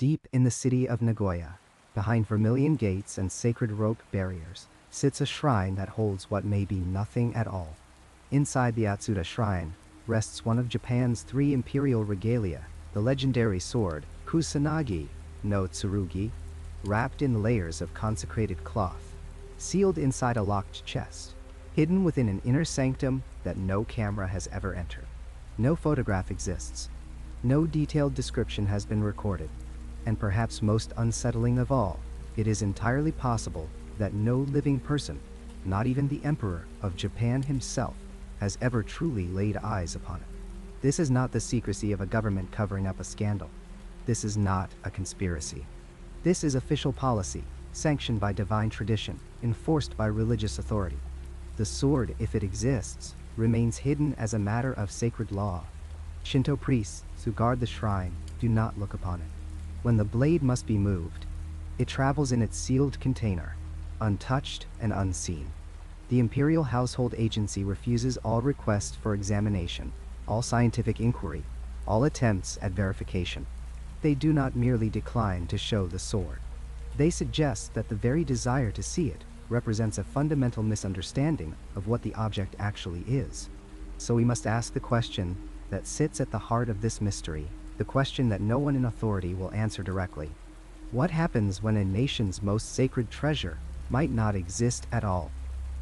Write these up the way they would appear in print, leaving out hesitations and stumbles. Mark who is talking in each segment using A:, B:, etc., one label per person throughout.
A: Deep in the city of Nagoya, behind vermilion gates and sacred rope barriers, sits a shrine that holds what may be nothing at all. Inside the Atsuta Shrine rests one of Japan's 3 imperial regalia, the legendary sword, Kusanagi no Tsurugi, wrapped in layers of consecrated cloth, sealed inside a locked chest, hidden within an inner sanctum that no camera has ever entered. No photograph exists. No detailed description has been recorded. And perhaps most unsettling of all, it is entirely possible that no living person, not even the Emperor of Japan himself, has ever truly laid eyes upon it. This is not the secrecy of a government covering up a scandal. This is not a conspiracy. This is official policy, sanctioned by divine tradition, enforced by religious authority. The sword, if it exists, remains hidden as a matter of sacred law. Shinto priests who guard the shrine do not look upon it. When the blade must be moved, it travels in its sealed container, untouched and unseen. The Imperial Household Agency refuses all requests for examination, all scientific inquiry, all attempts at verification. They do not merely decline to show the sword. They suggest that the very desire to see it represents a fundamental misunderstanding of what the object actually is. So we must ask the question that sits at the heart of this mystery, the question that no one in authority will answer directly. What happens when a nation's most sacred treasure might not exist at all?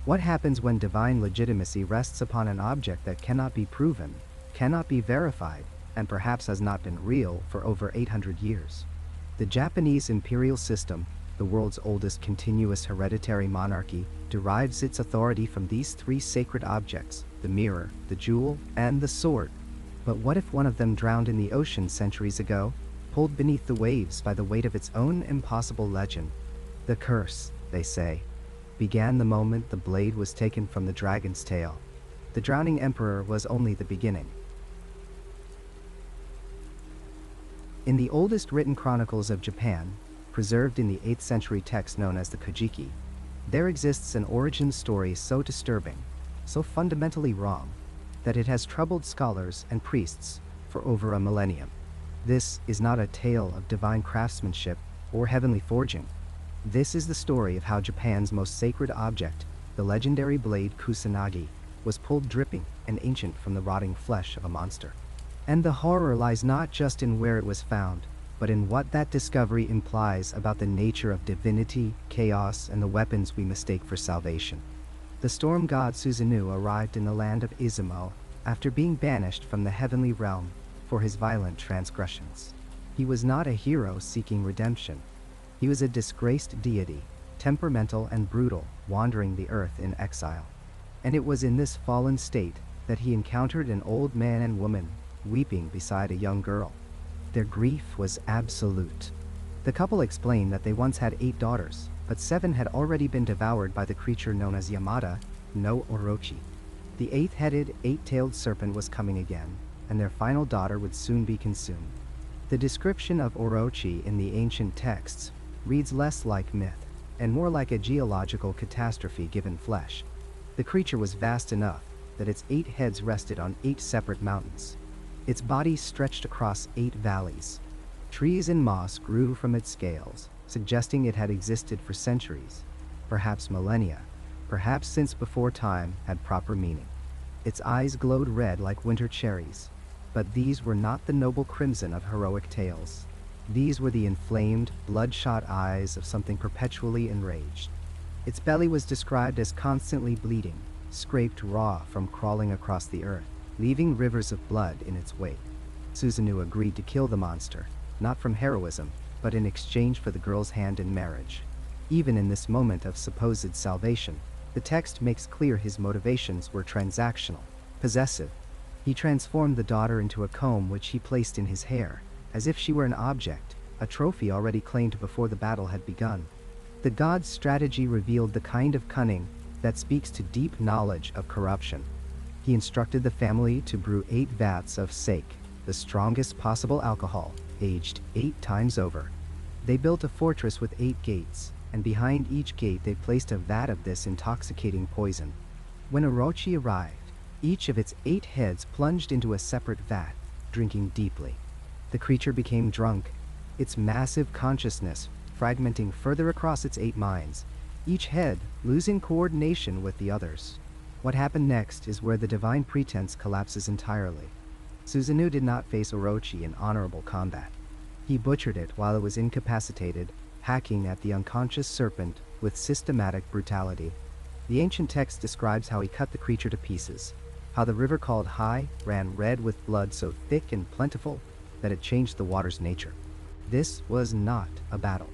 A: What happens when divine legitimacy rests upon an object that cannot be proven, cannot be verified, and perhaps has not been real for over 800 years? The Japanese imperial system, the world's oldest continuous hereditary monarchy, derives its authority from these 3 sacred objects, the mirror, the jewel, and the sword. But what if one of them drowned in the ocean centuries ago, pulled beneath the waves by the weight of its own impossible legend? The curse, they say, began the moment the blade was taken from the dragon's tail. The drowning emperor was only the beginning. In the oldest written chronicles of Japan, preserved in the 8th century text known as the Kojiki, there exists an origin story so disturbing, so fundamentally wrong, that it has troubled scholars and priests for over a millennium. This is not a tale of divine craftsmanship or heavenly forging. This is the story of how Japan's most sacred object, the legendary blade Kusanagi, was pulled dripping and ancient from the rotting flesh of a monster. And the horror lies not just in where it was found, but in what that discovery implies about the nature of divinity, chaos, and the weapons we mistake for salvation. The storm god Susanoo arrived in the land of Izumo after being banished from the heavenly realm for his violent transgressions. He was not a hero seeking redemption. He was a disgraced deity, temperamental and brutal, wandering the earth in exile. And it was in this fallen state that he encountered an old man and woman weeping beside a young girl. Their grief was absolute. The couple explained that they once had 8 daughters, but 7 had already been devoured by the creature known as Yamata no Orochi. The 8-headed, 8-tailed serpent was coming again, and their final daughter would soon be consumed. The description of Orochi in the ancient texts reads less like myth, and more like a geological catastrophe given flesh. The creature was vast enough that its 8 heads rested on 8 separate mountains. Its body stretched across 8 valleys. Trees and moss grew from its scales, suggesting it had existed for centuries, perhaps millennia, perhaps since before time had proper meaning. Its eyes glowed red like winter cherries, but these were not the noble crimson of heroic tales. These were the inflamed, bloodshot eyes of something perpetually enraged. Its belly was described as constantly bleeding, scraped raw from crawling across the earth, leaving rivers of blood in its wake. Susanoo agreed to kill the monster, not from heroism, but in exchange for the girl's hand in marriage. Even in this moment of supposed salvation, the text makes clear his motivations were transactional, possessive. He transformed the daughter into a comb which he placed in his hair, as if she were an object, a trophy already claimed before the battle had begun. The god's strategy revealed the kind of cunning that speaks to deep knowledge of corruption. He instructed the family to brew 8 vats of sake, the strongest possible alcohol, aged 8 times over. They built a fortress with 8 gates, and behind each gate they placed a vat of this intoxicating poison. When Orochi arrived, each of its 8 heads plunged into a separate vat, drinking deeply. The creature became drunk, its massive consciousness fragmenting further across its 8 minds, each head losing coordination with the others. What happened next is where the divine pretense collapses entirely. Susanoo did not face Orochi in honorable combat. He butchered it while it was incapacitated, hacking at the unconscious serpent with systematic brutality. The ancient text describes how he cut the creature to pieces, how the river called Hai ran red with blood so thick and plentiful that it changed the water's nature. This was not a battle.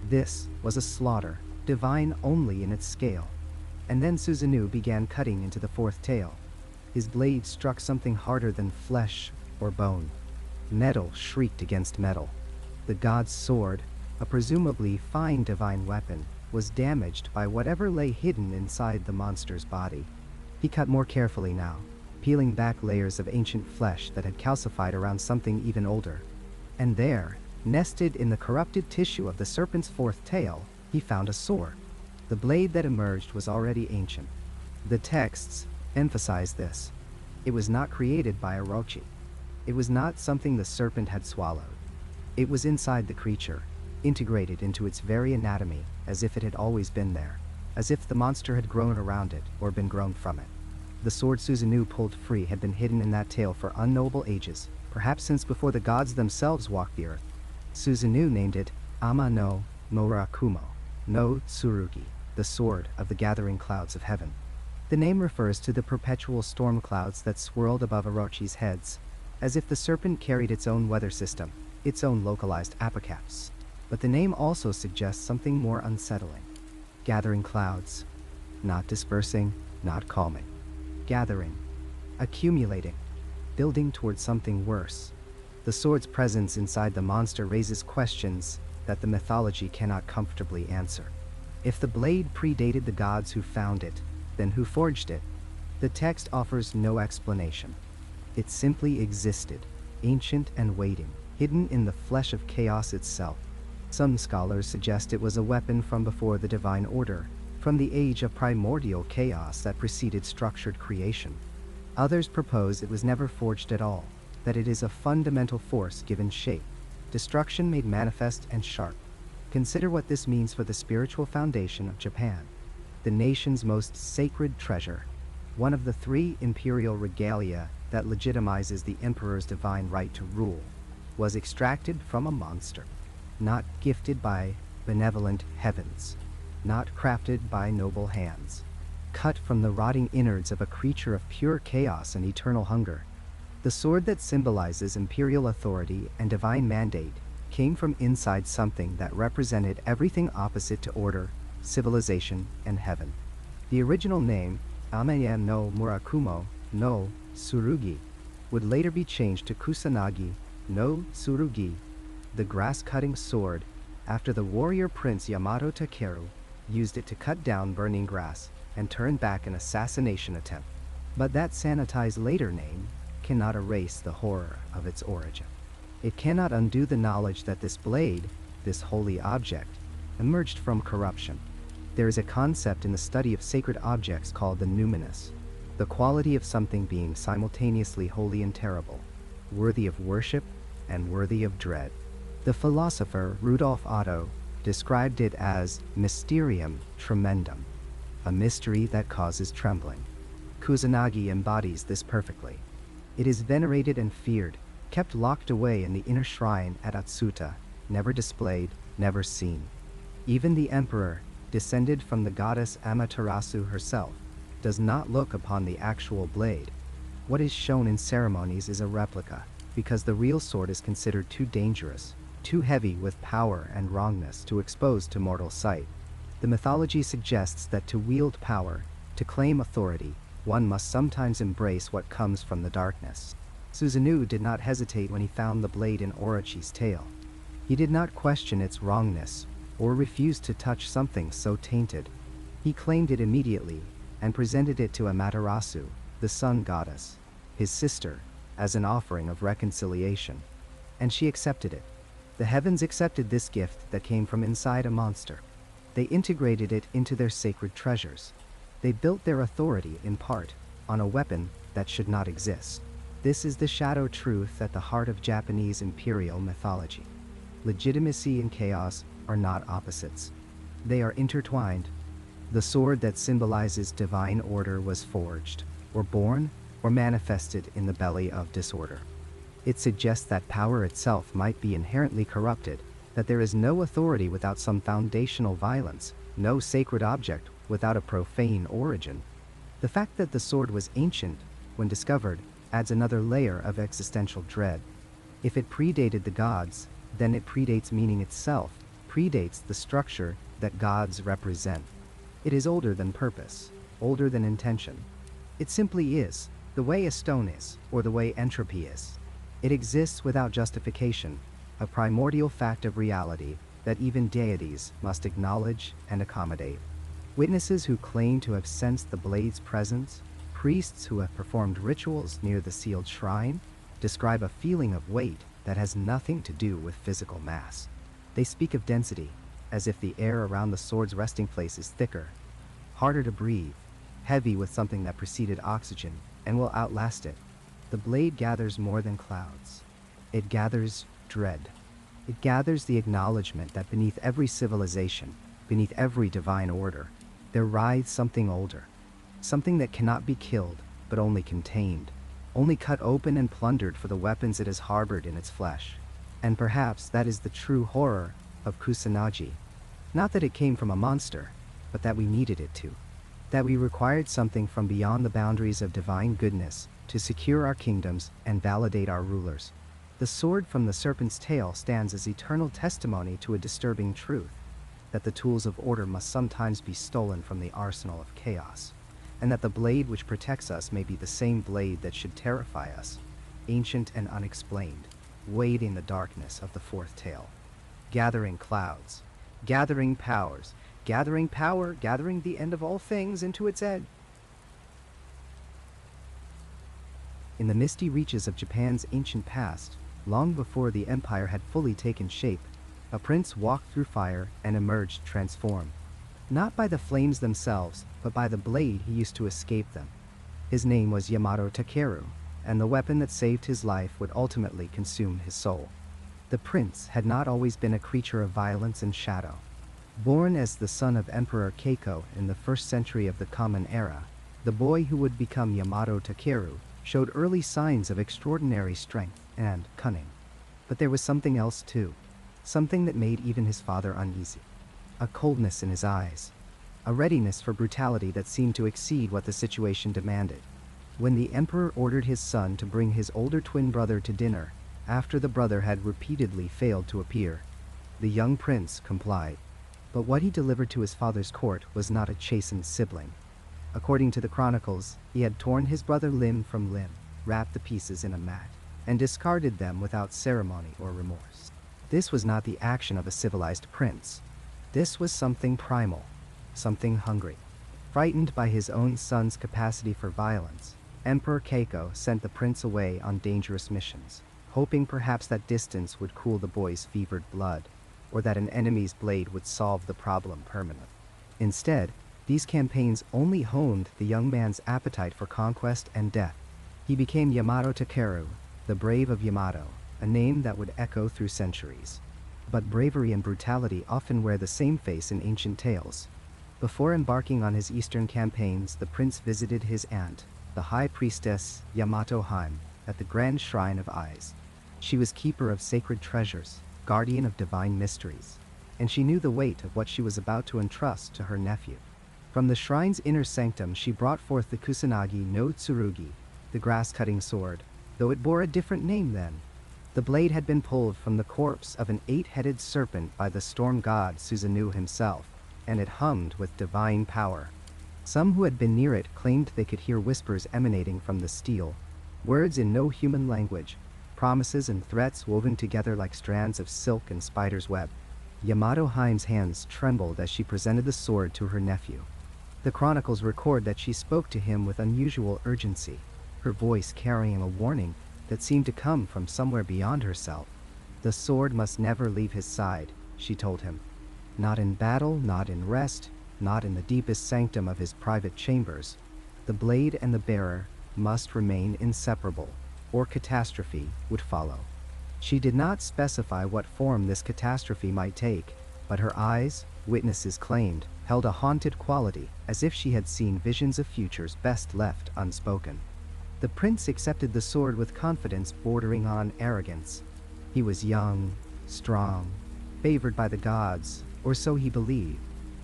A: This was a slaughter, divine only in its scale. And then Susanoo began cutting into the 4th tail. His blade struck something harder than flesh or bone. Metal shrieked against metal. The god's sword, a presumably fine divine weapon, was damaged by whatever lay hidden inside the monster's body. He cut more carefully now, peeling back layers of ancient flesh that had calcified around something even older. And there, nested in the corrupted tissue of the serpent's 4th tail, he found a sword. The blade that emerged was already ancient. The texts emphasize this. It was not created by Orochi. It was not something the serpent had swallowed. It was inside the creature, integrated into its very anatomy, as if it had always been there, as if the monster had grown around it or been grown from it. The sword Susanoo pulled free had been hidden in that tail for unknowable ages, perhaps since before the gods themselves walked the earth. Susanoo named it Ama no Murakumo, no Tsurugi, the sword of the gathering clouds of heaven. The name refers to the perpetual storm clouds that swirled above Orochi's heads, as if the serpent carried its own weather system, its own localized apocalypse. But the name also suggests something more unsettling. Gathering clouds. Not dispersing, not calming. Gathering. Accumulating. Building towards something worse. The sword's presence inside the monster raises questions that the mythology cannot comfortably answer. If the blade predated the gods who found it, then who forged it? The text offers no explanation. It simply existed, ancient and waiting, hidden in the flesh of chaos itself. Some scholars suggest it was a weapon from before the divine order, from the age of primordial chaos that preceded structured creation. Others propose it was never forged at all, that it is a fundamental force given shape, destruction made manifest and sharp. Consider what this means for the spiritual foundation of Japan, the nation's most sacred treasure, one of the 3 imperial regalia that legitimizes the emperor's divine right to rule, was extracted from a monster, not gifted by benevolent heavens, not crafted by noble hands, cut from the rotting innards of a creature of pure chaos and eternal hunger. The sword that symbolizes imperial authority and divine mandate came from inside something that represented everything opposite to order, civilization, and heaven. The original name, Ama no Murakumo no Tsurugi, would later be changed to Kusanagi no Tsurugi, the grass-cutting sword, after the warrior prince Yamato Takeru used it to cut down burning grass and turn back an assassination attempt. But that sanitized later name cannot erase the horror of its origin. It cannot undo the knowledge that this blade, this holy object, emerged from corruption. There is a concept in the study of sacred objects called the numinous, the quality of something being simultaneously holy and terrible, worthy of worship and worthy of dread. The philosopher Rudolf Otto described it as mysterium tremendum, a mystery that causes trembling. Kusanagi embodies this perfectly. It is venerated and feared, kept locked away in the inner shrine at Atsuta, never displayed, never seen. Even the emperor, descended from the goddess Amaterasu herself, does not look upon the actual blade. What is shown in ceremonies is a replica, because the real sword is considered too dangerous, too heavy with power and wrongness to expose to mortal sight. The mythology suggests that to wield power, to claim authority, one must sometimes embrace what comes from the darkness. Susanoo did not hesitate when he found the blade in Orochi's tail. He did not question its wrongness, or refuse to touch something so tainted. He claimed it immediately, and presented it to Amaterasu, the sun goddess, his sister, as an offering of reconciliation. And she accepted it. The heavens accepted this gift that came from inside a monster. They integrated it into their sacred treasures. They built their authority, in part, on a weapon that should not exist. This is the shadow truth at the heart of Japanese imperial mythology. Legitimacy and chaos are not opposites. They are intertwined. The sword that symbolizes divine order was forged, or born, or manifested in the belly of disorder. It suggests that power itself might be inherently corrupted, that there is no authority without some foundational violence, no sacred object without a profane origin. The fact that the sword was ancient, when discovered, adds another layer of existential dread. If it predated the gods, then it predates meaning itself, predates the structure that gods represent. It is older than purpose, older than intention. It simply is, the way a stone is, or the way entropy is. It exists without justification, a primordial fact of reality that even deities must acknowledge and accommodate. Witnesses who claim to have sensed the blade's presence, priests who have performed rituals near the sealed shrine, describe a feeling of weight that has nothing to do with physical mass. They speak of density, as if the air around the sword's resting place is thicker, harder to breathe, heavy with something that preceded oxygen and will outlast it. The blade gathers more than clouds. It gathers dread. It gathers the acknowledgement that beneath every civilization, beneath every divine order, there writhes something older, something that cannot be killed, but only contained, only cut open and plundered for the weapons it has harbored in its flesh. And perhaps that is the true horror of Kusanagi. Not that it came from a monster, but that we needed it to. That we required something from beyond the boundaries of divine goodness to secure our kingdoms and validate our rulers. The sword from the serpent's tail stands as eternal testimony to a disturbing truth, that the tools of order must sometimes be stolen from the arsenal of chaos, and that the blade which protects us may be the same blade that should terrify us, ancient and unexplained, wading the darkness of the fourth tail. Gathering clouds, gathering powers, gathering power, gathering the end of all things into its edge. In the misty reaches of Japan's ancient past, long before the empire had fully taken shape, a prince walked through fire and emerged transformed. Not by the flames themselves, but by the blade he used to escape them. His name was Yamato Takeru, and the weapon that saved his life would ultimately consume his soul. The prince had not always been a creature of violence and shadow. Born as the son of Emperor Keiko in the 1st century of the Common Era, the boy who would become Yamato Takeru showed early signs of extraordinary strength and cunning. But there was something else too, something that made even his father uneasy. A coldness in his eyes, a readiness for brutality that seemed to exceed what the situation demanded. When the emperor ordered his son to bring his older twin brother to dinner, after the brother had repeatedly failed to appear, the young prince complied. But what he delivered to his father's court was not a chastened sibling. According to the chronicles, he had torn his brother limb from limb, wrapped the pieces in a mat, and discarded them without ceremony or remorse. This was not the action of a civilized prince. This was something primal, something hungry. Frightened by his own son's capacity for violence, Emperor Keiko sent the prince away on dangerous missions, hoping perhaps that distance would cool the boy's fevered blood, or that an enemy's blade would solve the problem permanently. Instead, these campaigns only honed the young man's appetite for conquest and death. He became Yamato Takeru, the brave of Yamato, a name that would echo through centuries. But bravery and brutality often wear the same face in ancient tales. Before embarking on his eastern campaigns, the prince visited his aunt, the high priestess Yamato Haim, at the grand shrine of eyes. She was keeper of sacred treasures, guardian of divine mysteries, and she knew the weight of what she was about to entrust to her nephew. From the shrine's inner sanctum she brought forth the Kusanagi no Tsurugi, the grass-cutting sword, though it bore a different name then. The blade had been pulled from the corpse of an 8-headed serpent by the storm god Susanoo himself, and it hummed with divine power. Some who had been near it claimed they could hear whispers emanating from the steel, words in no human language, promises and threats woven together like strands of silk and spider's web. Yamato Haim's hands trembled as she presented the sword to her nephew. The chronicles record that she spoke to him with unusual urgency, her voice carrying a warning that seemed to come from somewhere beyond herself. The sword must never leave his side, she told him. Not in battle, not in rest, not in the deepest sanctum of his private chambers. The blade and the bearer must remain inseparable, or catastrophe would follow. She did not specify what form this catastrophe might take, but her eyes, witnesses claimed, held a haunted quality, as if she had seen visions of futures best left unspoken. The prince accepted the sword with confidence bordering on arrogance. He was young, strong, favored by the gods, or so he believed.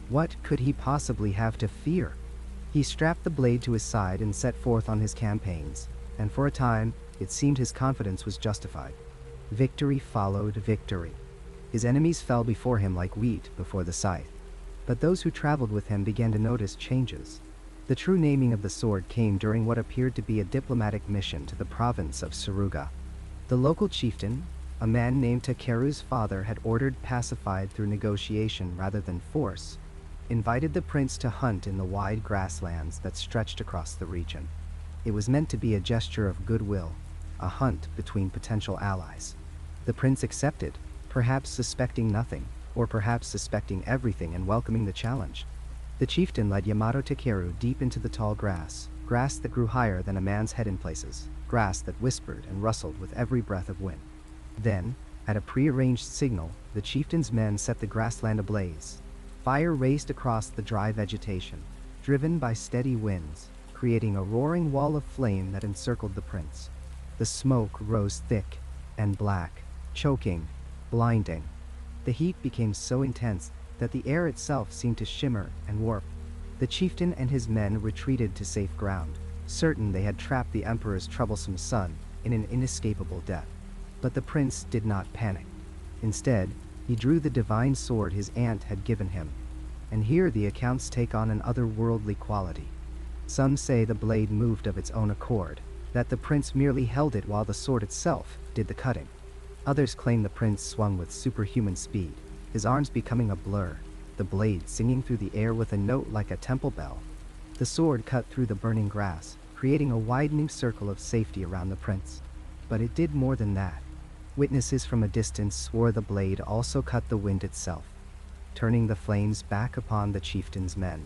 A: What could he possibly have to fear? He strapped the blade to his side and set forth on his campaigns, and for a time, it seemed his confidence was justified. Victory followed victory. His enemies fell before him like wheat before the scythe. But those who traveled with him began to notice changes. The true naming of the sword came during what appeared to be a diplomatic mission to the province of Suruga. The local chieftain, a man named Takeru's father, had ordered pacified through negotiation rather than force, invited the prince to hunt in the wide grasslands that stretched across the region. It was meant to be a gesture of goodwill, a hunt between potential allies. The prince accepted, perhaps suspecting nothing, or perhaps suspecting everything and welcoming the challenge. The chieftain led Yamato Takeru deep into the tall grass that grew higher than a man's head in places, grass that whispered and rustled with every breath of wind. Then, at a prearranged signal, the chieftain's men set the grassland ablaze. Fire raced across the dry vegetation, driven by steady winds, creating a roaring wall of flame that encircled the prince. The smoke rose thick and black, choking, blinding. The heat became so intense that the air itself seemed to shimmer and warp. The chieftain and his men retreated to safe ground, certain they had trapped the emperor's troublesome son in an inescapable death. But the prince did not panic. Instead, he drew the divine sword his aunt had given him. And here the accounts take on an otherworldly quality. Some say the blade moved of its own accord, that the prince merely held it while the sword itself did the cutting. Others claim the prince swung with superhuman speed, his arms becoming a blur, the blade singing through the air with a note like a temple bell. The sword cut through the burning grass, creating a widening circle of safety around the prince. But it did more than that. Witnesses from a distance swore the blade also cut the wind itself, turning the flames back upon the chieftain's men,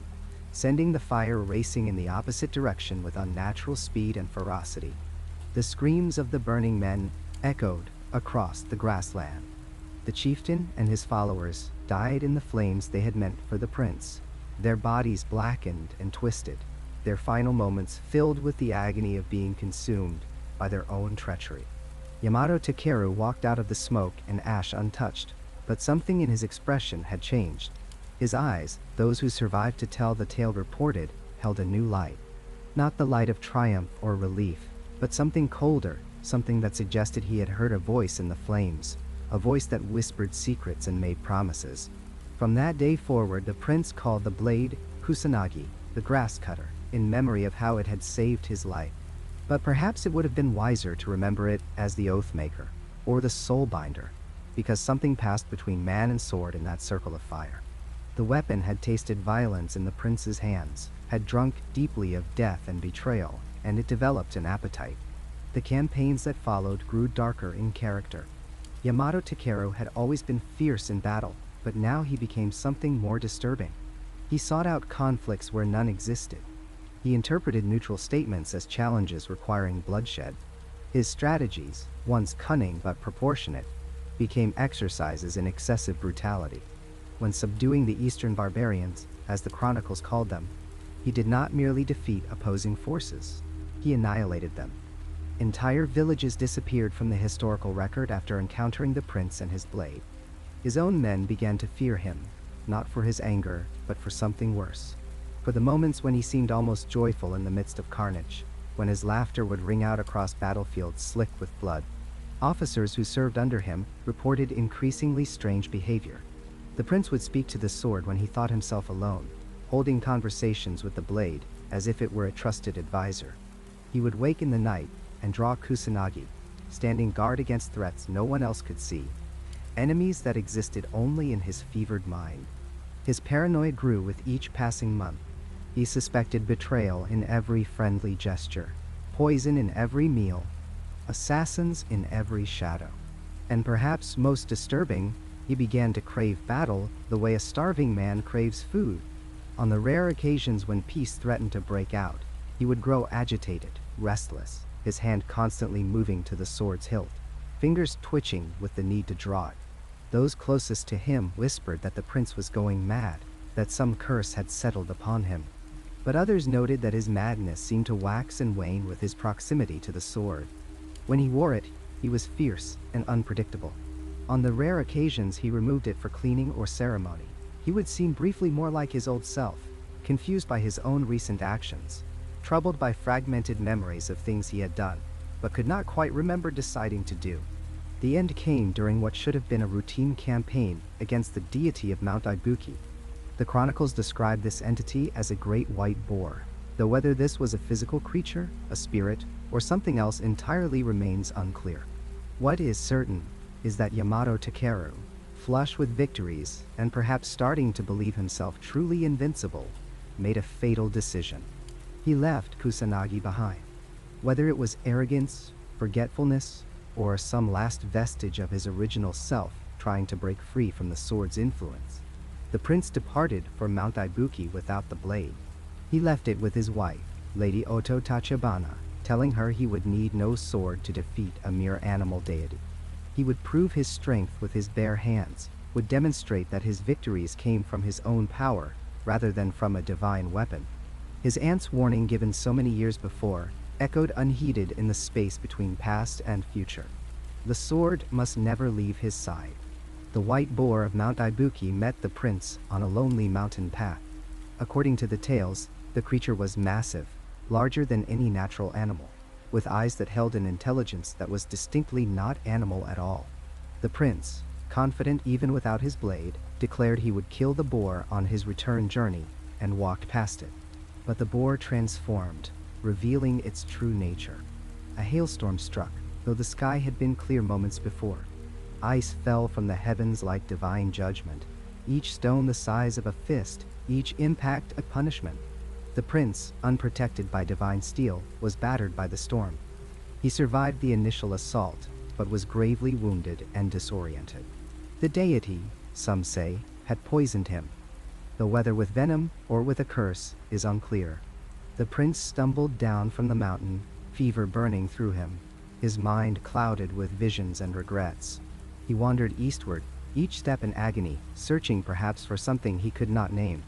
A: sending the fire racing in the opposite direction with unnatural speed and ferocity. The screams of the burning men echoed across the grassland. The chieftain and his followers died in the flames they had meant for the prince, their bodies blackened and twisted, their final moments filled with the agony of being consumed by their own treachery. Yamato Takeru walked out of the smoke and ash untouched, but something in his expression had changed. His eyes, those who survived to tell the tale reported, held a new light. Not the light of triumph or relief, but something colder, something that suggested he had heard a voice in the flames, a voice that whispered secrets and made promises. From that day forward, the prince called the blade Kusanagi, the grass cutter, in memory of how it had saved his life. But perhaps it would have been wiser to remember it as the Oathmaker, or the Soulbinder, because something passed between man and sword in that circle of fire. The weapon had tasted violence in the prince's hands, had drunk deeply of death and betrayal, and it developed an appetite. The campaigns that followed grew darker in character. Yamato Takeru had always been fierce in battle, but now he became something more disturbing. He sought out conflicts where none existed. He interpreted neutral statements as challenges requiring bloodshed. His strategies, once cunning but proportionate, became exercises in excessive brutality. When subduing the Eastern barbarians, as the chronicles called them, he did not merely defeat opposing forces, he annihilated them. Entire villages disappeared from the historical record after encountering the prince and his blade. His own men began to fear him, not for his anger, but for something worse. For the moments when he seemed almost joyful in the midst of carnage, when his laughter would ring out across battlefields slick with blood. Officers who served under him reported increasingly strange behavior. The prince would speak to the sword when he thought himself alone, holding conversations with the blade as if it were a trusted advisor. He would wake in the night and draw Kusanagi, standing guard against threats no one else could see, enemies that existed only in his fevered mind. His paranoia grew with each passing month. He suspected betrayal in every friendly gesture, poison in every meal, assassins in every shadow. And perhaps most disturbing, he began to crave battle the way a starving man craves food. On the rare occasions when peace threatened to break out, he would grow agitated, restless, his hand constantly moving to the sword's hilt. fingers twitching with the need to draw it. Those closest to him whispered that the prince was going mad, that some curse had settled upon him. But others noted that his madness seemed to wax and wane with his proximity to the sword. When he wore it, he was fierce and unpredictable. On the rare occasions he removed it for cleaning or ceremony, he would seem briefly more like his old self, confused by his own recent actions, troubled by fragmented memories of things he had done, but could not quite remember deciding to do. The end came during what should have been a routine campaign against the deity of Mount Ibuki. The chronicles describe this entity as a great white boar, though whether this was a physical creature, a spirit, or something else entirely remains unclear. What is certain is that Yamato Takeru, flush with victories and perhaps starting to believe himself truly invincible, made a fatal decision. He left Kusanagi behind. Whether it was arrogance, forgetfulness, or some last vestige of his original self trying to break free from the sword's influence, the prince departed for Mount Ibuki without the blade. He left it with his wife, Lady Oto Tachibana, telling her he would need no sword to defeat a mere animal deity. He would prove his strength with his bare hands, would demonstrate that his victories came from his own power rather than from a divine weapon. His aunt's warning given so many years before echoed unheeded in the space between past and future. The sword must never leave his side. The white boar of Mount Ibuki met the prince on a lonely mountain path. According to the tales, the creature was massive, larger than any natural animal, with eyes that held an intelligence that was distinctly not animal at all. The prince, confident even without his blade, declared he would kill the boar on his return journey and walked past it. But the boar transformed, revealing its true nature. A hailstorm struck, though the sky had been clear moments before. Ice fell from the heavens like divine judgment, each stone the size of a fist, each impact a punishment. The prince, unprotected by divine steel, was battered by the storm. He survived the initial assault, but was gravely wounded and disoriented. The deity, some say, had poisoned him, though whether with venom or with a curse is unclear. The prince stumbled down from the mountain, fever burning through him, his mind clouded with visions and regrets. He wandered eastward, each step in agony, searching perhaps for something he could not name.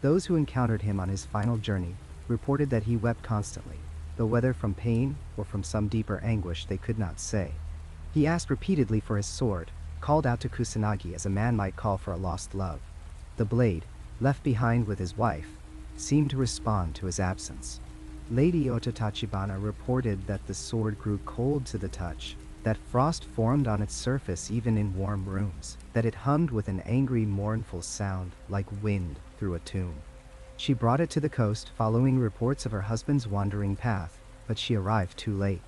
A: Those who encountered him on his final journey reported that he wept constantly, though whether from pain or from some deeper anguish they could not say. He asked repeatedly for his sword, called out to Kusanagi as a man might call for a lost love. The blade, left behind with his wife, seemed to respond to his absence. Lady Oto Tachibana reported that the sword grew cold to the touch, that frost formed on its surface even in warm rooms, that it hummed with an angry, mournful sound like wind through a tomb. She brought it to the coast following reports of her husband's wandering path, but she arrived too late.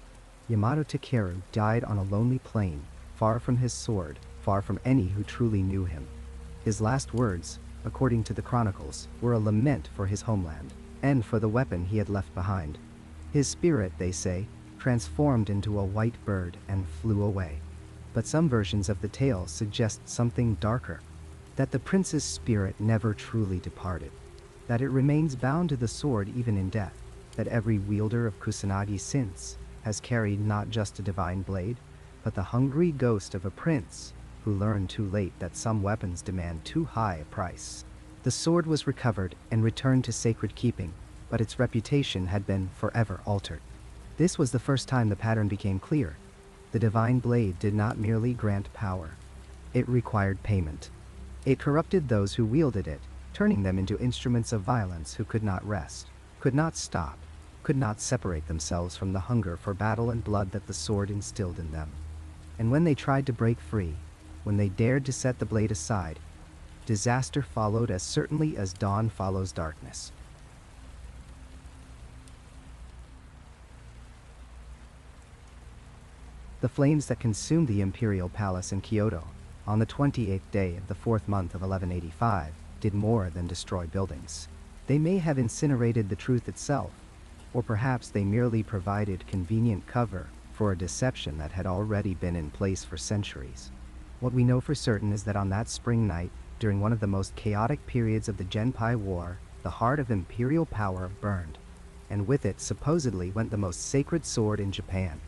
A: Yamato Takeru died on a lonely plain, far from his sword, far from any who truly knew him. His last words, according to the chronicles, were a lament for his homeland, and for the weapon he had left behind. His spirit, they say, transformed into a white bird and flew away. But some versions of the tale suggest something darker, that the prince's spirit never truly departed, that it remains bound to the sword even in death, that every wielder of Kusanagi since has carried not just a divine blade, but the hungry ghost of a prince who learned too late that some weapons demand too high a price. The sword was recovered and returned to sacred keeping, but its reputation had been forever altered. This was the first time the pattern became clear. The divine blade did not merely grant power. It required payment. It corrupted those who wielded it, turning them into instruments of violence who could not rest, could not stop, could not separate themselves from the hunger for battle and blood that the sword instilled in them. And when they tried to break free, when they dared to set the blade aside, disaster followed as certainly as dawn follows darkness. The flames that consumed the Imperial Palace in Kyoto on the 28th day of the 4th month of 1185 did more than destroy buildings. They may have incinerated the truth itself, or perhaps they merely provided convenient cover for a deception that had already been in place for centuries. What we know for certain is that on that spring night, during one of the most chaotic periods of the Genpei War, the heart of imperial power burned, and with it supposedly went the most sacred sword in Japan.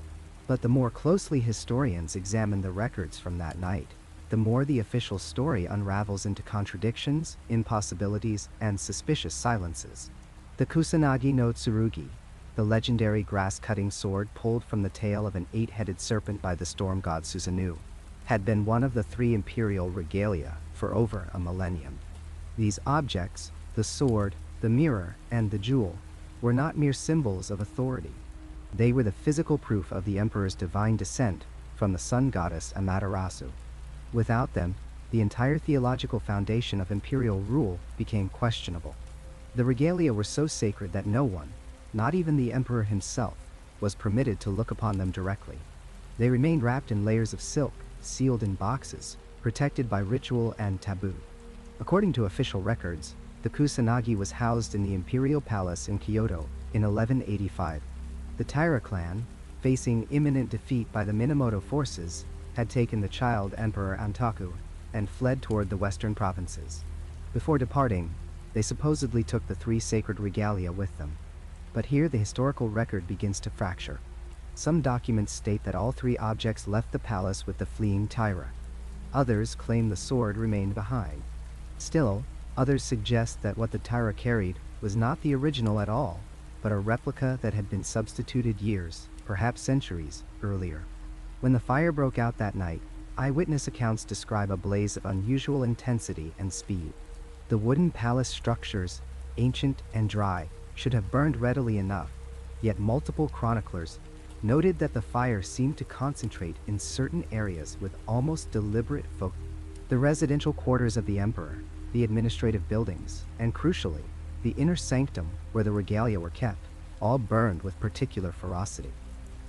A: But the more closely historians examine the records from that night, the more the official story unravels into contradictions, impossibilities, and suspicious silences. The Kusanagi no Tsurugi, the legendary grass-cutting sword pulled from the tail of an 8-headed serpent by the storm god Susanoo, had been one of the 3 imperial regalia for over a millennium. These objects, the sword, the mirror, and the jewel, were not mere symbols of authority. They were the physical proof of the emperor's divine descent from the sun goddess Amaterasu. Without them, the entire theological foundation of imperial rule became questionable. The regalia were so sacred that no one, not even the emperor himself, was permitted to look upon them directly. They remained wrapped in layers of silk, sealed in boxes, protected by ritual and taboo. According to official records, the Kusanagi was housed in the imperial palace in Kyoto in 1185. The Taira clan, facing imminent defeat by the Minamoto forces, had taken the child Emperor Antoku and fled toward the western provinces. Before departing, they supposedly took the 3 sacred regalia with them. But here the historical record begins to fracture. Some documents state that all 3 objects left the palace with the fleeing Taira. Others claim the sword remained behind. Still, others suggest that what the Taira carried was not the original at all, but a replica that had been substituted years, perhaps centuries, earlier. When the fire broke out that night, eyewitness accounts describe a blaze of unusual intensity and speed. The wooden palace structures, ancient and dry, should have burned readily enough, yet multiple chroniclers noted that the fire seemed to concentrate in certain areas with almost deliberate focus. The residential quarters of the emperor, the administrative buildings, and crucially, the inner sanctum where the regalia were kept, all burned with particular ferocity.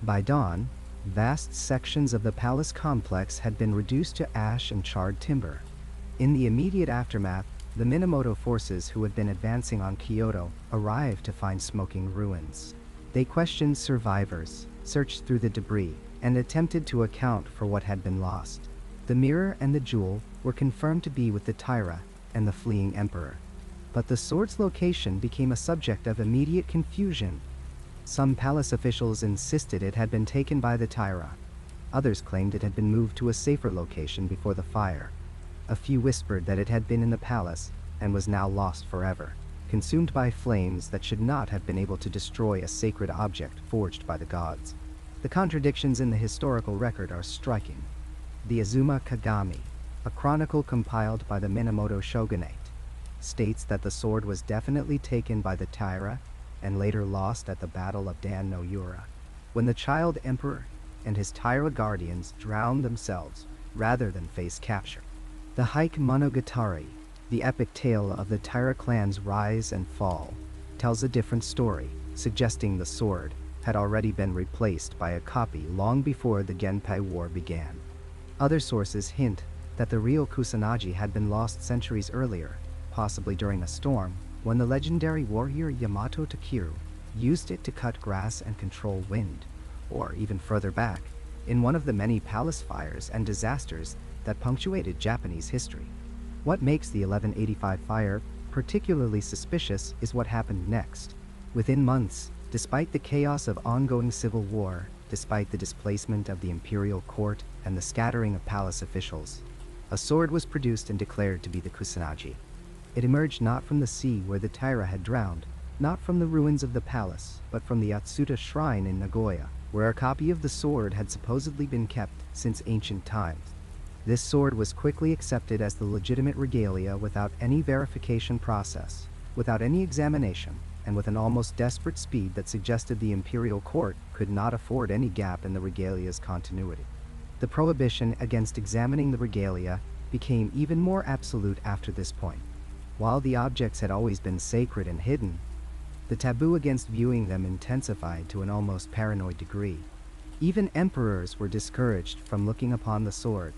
A: By dawn, vast sections of the palace complex had been reduced to ash and charred timber. In the immediate aftermath, the Minamoto forces who had been advancing on Kyoto arrived to find smoking ruins. They questioned survivors, searched through the debris, and attempted to account for what had been lost. The mirror and the jewel were confirmed to be with the Taira and the fleeing emperor. But the sword's location became a subject of immediate confusion. Some palace officials insisted it had been taken by the Taira. Others claimed it had been moved to a safer location before the fire. A few whispered that it had been in the palace and was now lost forever, consumed by flames that should not have been able to destroy a sacred object forged by the gods. The contradictions in the historical record are striking. The Azuma Kagami, a chronicle compiled by the Minamoto shogunate, states that the sword was definitely taken by the Taira and later lost at the Battle of Dan-no-ura, when the child emperor and his Taira guardians drowned themselves rather than face capture. The Hike Monogatari, the epic tale of the Taira clan's rise and fall, tells a different story, suggesting the sword had already been replaced by a copy long before the Genpei War began. Other sources hint that the real Kusanagi had been lost centuries earlier, possibly during a storm, when the legendary warrior Yamato Takeru used it to cut grass and control wind, or even further back, in one of the many palace fires and disasters that punctuated Japanese history. What makes the 1185 fire particularly suspicious is what happened next. Within months, despite the chaos of ongoing civil war, despite the displacement of the imperial court and the scattering of palace officials, a sword was produced and declared to be the Kusanagi. It emerged not from the sea where the Taira had drowned, not from the ruins of the palace, but from the Atsuta Shrine in Nagoya, where a copy of the sword had supposedly been kept since ancient times. This sword was quickly accepted as the legitimate regalia without any verification process, without any examination, and with an almost desperate speed that suggested the imperial court could not afford any gap in the regalia's continuity. The prohibition against examining the regalia became even more absolute after this point. While the objects had always been sacred and hidden, the taboo against viewing them intensified to an almost paranoid degree. Even emperors were discouraged from looking upon the sword.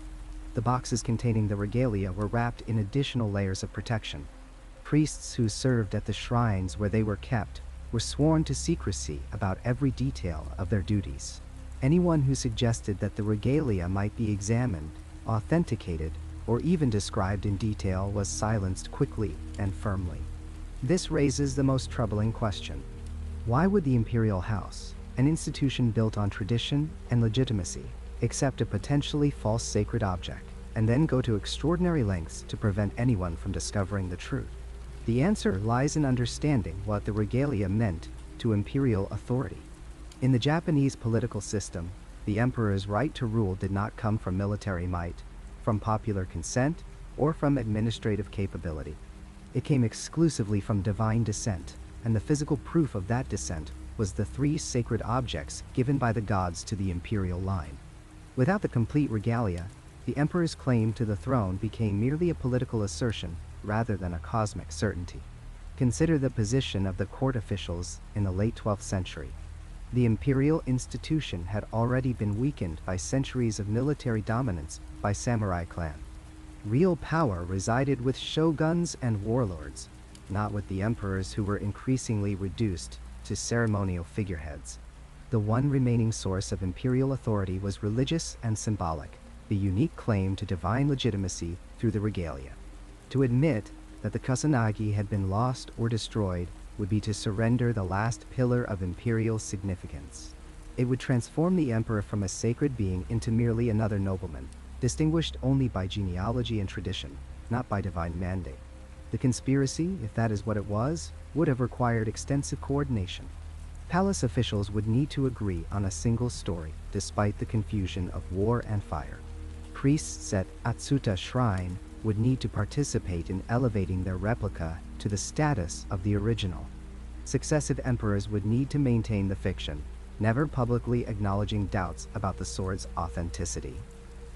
A: The boxes containing the regalia were wrapped in additional layers of protection. Priests who served at the shrines where they were kept were sworn to secrecy about every detail of their duties. Anyone who suggested that the regalia might be examined, authenticated, or even described in detail was silenced quickly and firmly. This raises the most troubling question. Why would the imperial house, an institution built on tradition and legitimacy, accept a potentially false sacred object, and then go to extraordinary lengths to prevent anyone from discovering the truth? The answer lies in understanding what the regalia meant to imperial authority. In the Japanese political system, the emperor's right to rule did not come from military might, from popular consent, or from administrative capability. It came exclusively from divine descent, and the physical proof of that descent was the 3 sacred objects given by the gods to the imperial line. Without the complete regalia, the emperor's claim to the throne became merely a political assertion rather than a cosmic certainty. Consider the position of the court officials in the late 12th century. The imperial institution had already been weakened by centuries of military dominance by samurai clan. Real power resided with shoguns and warlords, not with the emperors who were increasingly reduced to ceremonial figureheads. The one remaining source of imperial authority was religious and symbolic, the unique claim to divine legitimacy through the regalia. To admit that the Kusanagi had been lost or destroyed would be to surrender the last pillar of imperial significance. It would transform the emperor from a sacred being into merely another nobleman, distinguished only by genealogy and tradition, not by divine mandate. The conspiracy, if that is what it was, would have required extensive coordination. Palace officials would need to agree on a single story, despite the confusion of war and fire. Priests at Atsuta Shrine would need to participate in elevating their replica to the status of the original. Successive emperors would need to maintain the fiction, never publicly acknowledging doubts about the sword's authenticity.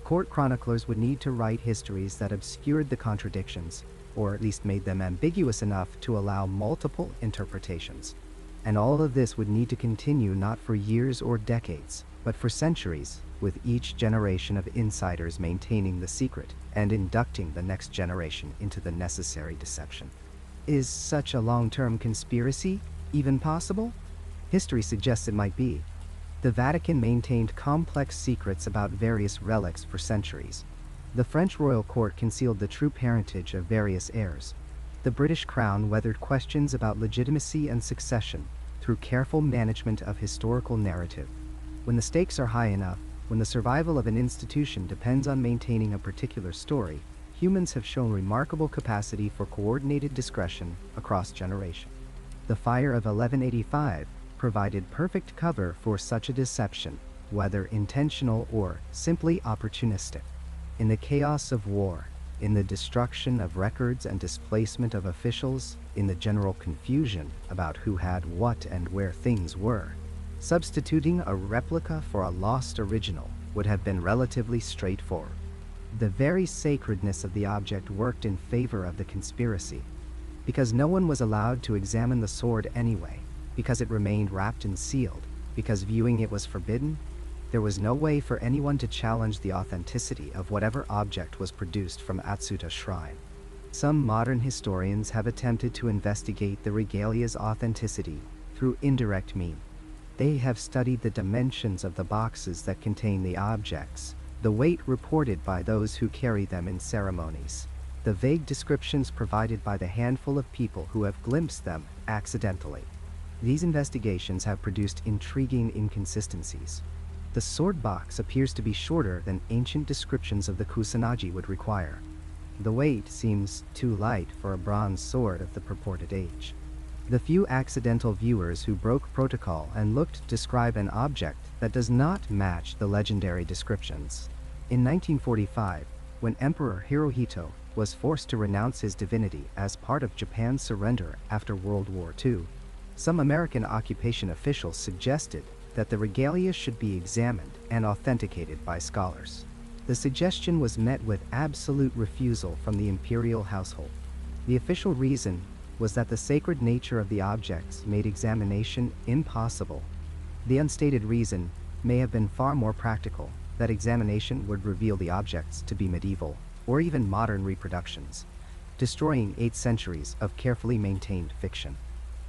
A: Court chroniclers would need to write histories that obscured the contradictions, or at least made them ambiguous enough to allow multiple interpretations. And all of this would need to continue not for years or decades, but for centuries, with each generation of insiders maintaining the secret and inducting the next generation into the necessary deception. Is such a long-term conspiracy even possible? History suggests it might be. The Vatican maintained complex secrets about various relics for centuries. The French royal court concealed the true parentage of various heirs. The British crown weathered questions about legitimacy and succession through careful management of historical narrative. When the stakes are high enough, when the survival of an institution depends on maintaining a particular story, humans have shown remarkable capacity for coordinated discretion across generations. The fire of 1185 provided perfect cover for such a deception, whether intentional or simply opportunistic. In the chaos of war, in the destruction of records and displacement of officials, in the general confusion about who had what and where things were, substituting a replica for a lost original would have been relatively straightforward. The very sacredness of the object worked in favor of the conspiracy. Because no one was allowed to examine the sword anyway, because it remained wrapped and sealed, because viewing it was forbidden, there was no way for anyone to challenge the authenticity of whatever object was produced from Atsuta Shrine. Some modern historians have attempted to investigate the regalia's authenticity through indirect means. They have studied the dimensions of the boxes that contain the objects, the weight reported by those who carry them in ceremonies, the vague descriptions provided by the handful of people who have glimpsed them accidentally. These investigations have produced intriguing inconsistencies. The sword box appears to be shorter than ancient descriptions of the Kusanagi would require. The weight seems too light for a bronze sword of the purported age. The few accidental viewers who broke protocol and looked to describe an object that does not match the legendary descriptions. In 1945, when Emperor Hirohito was forced to renounce his divinity as part of Japan's surrender after World War II, some American occupation officials suggested that the regalia should be examined and authenticated by scholars. The suggestion was met with absolute refusal from the imperial household. The official reason was that the sacred nature of the objects made examination impossible. The unstated reason may have been far more practical, that examination would reveal the objects to be medieval or even modern reproductions, destroying 8 centuries of carefully maintained fiction.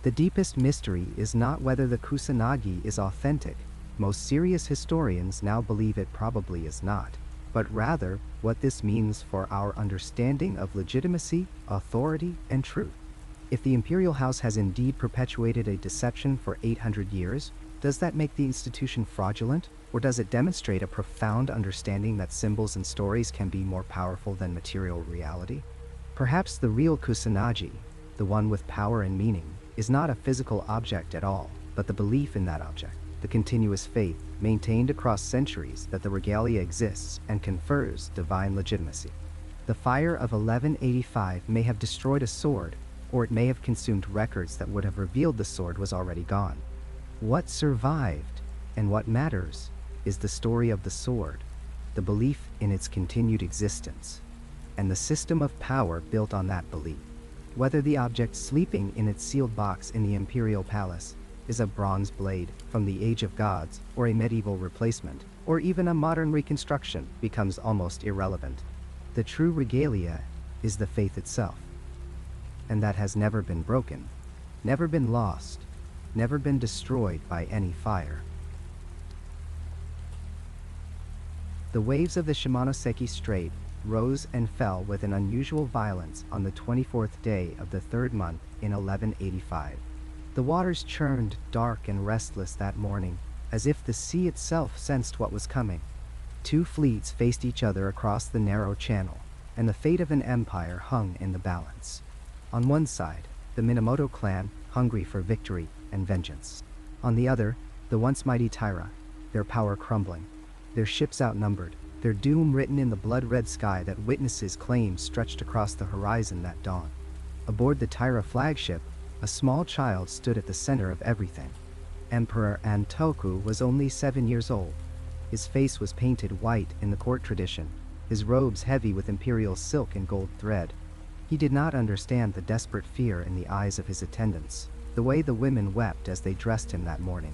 A: The deepest mystery is not whether the Kusanagi is authentic. Most serious historians now believe it probably is not, but rather what this means for our understanding of legitimacy, authority, and truth. If the imperial house has indeed perpetuated a deception for 800 years, Does that make the institution fraudulent, or does it demonstrate a profound understanding that symbols and stories can be more powerful than material reality? Perhaps the real Kusanagi, the one with power and meaning, is not a physical object at all, but the belief in that object, the continuous faith maintained across centuries that the Regalia exists and confers divine legitimacy. The fire of 1185 may have destroyed a sword, or it may have consumed records that would have revealed the sword was already gone. What survived, and what matters, is the story of the sword, the belief in its continued existence, and the system of power built on that belief. Whether the object sleeping in its sealed box in the Imperial Palace is a bronze blade from the Age of Gods, or a medieval replacement, or even a modern reconstruction, becomes almost irrelevant. The true Regalia is the faith itself, and that has never been broken, never been lost, never been destroyed by any fire. The waves of the Shimonoseki Strait rose and fell with an unusual violence on the 24th day of the third month in 1185. The waters churned dark and restless that morning, as if the sea itself sensed what was coming. Two fleets faced each other across the narrow channel, and the fate of an empire hung in the balance. On one side, the Minamoto clan, hungry for victory and vengeance. On the other, the once mighty Taira, their power crumbling, their ships outnumbered, their doom written in the blood-red sky that witnesses claimed stretched across the horizon that dawn. Aboard the Taira flagship, a small child stood at the center of everything. Emperor Antoku was only 7 years old. His face was painted white in the court tradition, his robes heavy with imperial silk and gold thread. He did not understand the desperate fear in the eyes of his attendants, the way the women wept as they dressed him that morning.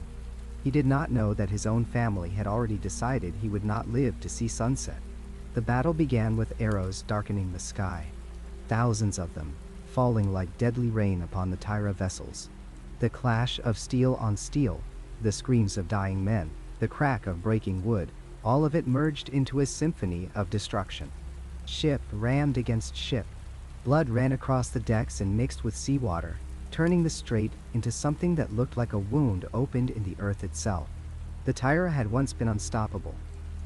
A: He did not know that his own family had already decided he would not live to see sunset. The battle began with arrows darkening the sky, thousands of them, falling like deadly rain upon the Taira vessels. The clash of steel on steel, the screams of dying men, the crack of breaking wood, all of it merged into a symphony of destruction. Ship rammed against ship. Blood ran across the decks and mixed with seawater, turning the strait into something that looked like a wound opened in the earth itself. The Taira had once been unstoppable.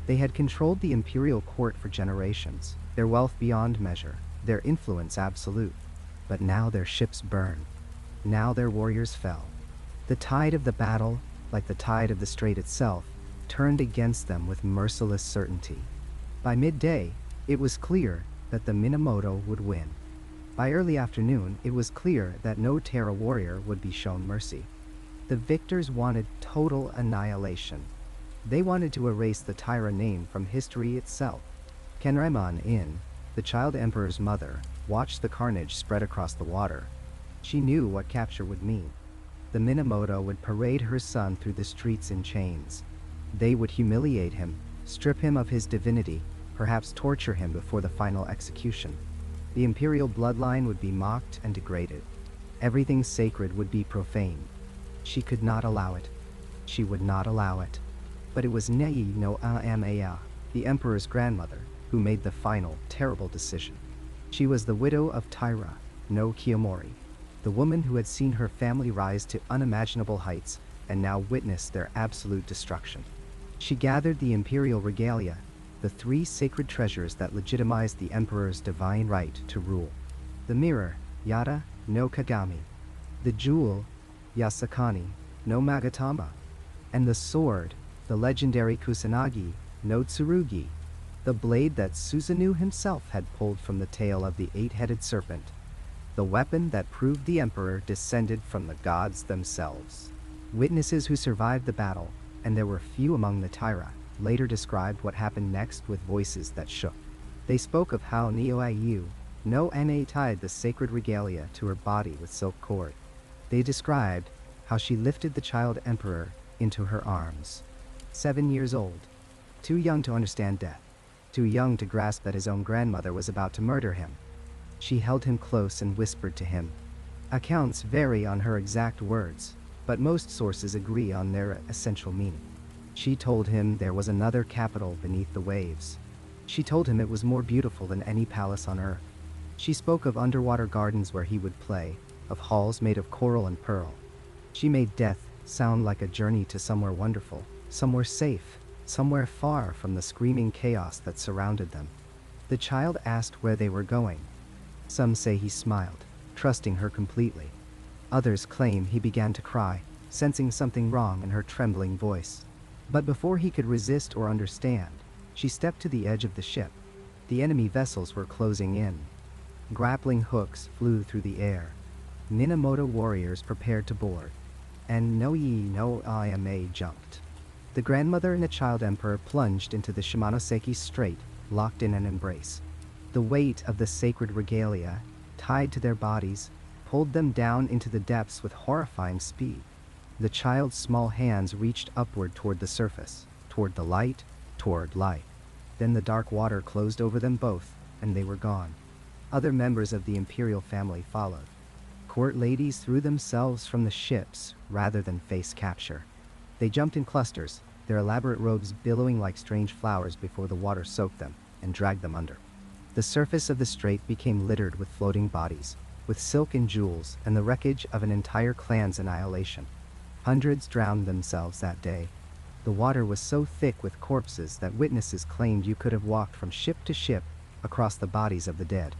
A: They had controlled the imperial court for generations, their wealth beyond measure, their influence absolute. But now their ships burned. Now their warriors fell. The tide of the battle, like the tide of the strait itself, turned against them with merciless certainty. By midday, it was clear that the Minamoto would win. By early afternoon, it was clear that no Taira warrior would be shown mercy. The victors wanted total annihilation. They wanted to erase the Taira name from history itself. Kenraimon, the child emperor's mother, watched the carnage spread across the water. She knew what capture would mean. The Minamoto would parade her son through the streets in chains. They would humiliate him, strip him of his divinity, perhaps torture him before the final execution. The imperial bloodline would be mocked and degraded. Everything sacred would be profaned. She could not allow it. She would not allow it. But it was Nei no Amaya, the emperor's grandmother, who made the final, terrible decision. She was the widow of Taira no Kiyomori, the woman who had seen her family rise to unimaginable heights and now witnessed their absolute destruction. She gathered the imperial regalia, the 3 sacred treasures that legitimized the emperor's divine right to rule. The mirror, Yada no Kagami, the jewel, Yasakani no Magatama, and the sword, the legendary Kusanagi no Tsurugi, the blade that Susanoo himself had pulled from the tail of the 8-headed serpent, the weapon that proved the emperor descended from the gods themselves. Witnesses who survived the battle, and there were few among the Taira, later described what happened next with voices that shook. They spoke of how Nioiu no Na tied the sacred regalia to her body with silk cord. They described how she lifted the child emperor into her arms. 7 years old, too young to understand death, too young to grasp that his own grandmother was about to murder him. She held him close and whispered to him. Accounts vary on her exact words, but most sources agree on their essential meaning. She told him there was another capital beneath the waves. She told him it was more beautiful than any palace on earth. She spoke of underwater gardens where he would play, of halls made of coral and pearl. She made death sound like a journey to somewhere wonderful, somewhere safe, somewhere far from the screaming chaos that surrounded them. The child asked where they were going. Some say he smiled, trusting her completely. Others claim he began to cry, sensing something wrong in her trembling voice. But before he could resist or understand, she stepped to the edge of the ship. The enemy vessels were closing in. Grappling hooks flew through the air. Minamoto warriors prepared to board, and no Ima jumped. The grandmother and the child emperor plunged into the Shimonoseki Strait, locked in an embrace. The weight of the sacred regalia, tied to their bodies, pulled them down into the depths with horrifying speed. The child's small hands reached upward toward the surface, toward the light, toward light. Then the dark water closed over them both, and they were gone. Other members of the Imperial family followed. Court ladies threw themselves from the ships rather than face capture. They jumped in clusters, their elaborate robes billowing like strange flowers before the water soaked them and dragged them under. The surface of the strait became littered with floating bodies, with silk and jewels and the wreckage of an entire clan's annihilation. Hundreds drowned themselves that day. The water was so thick with corpses that witnesses claimed you could have walked from ship to ship across the bodies of the dead.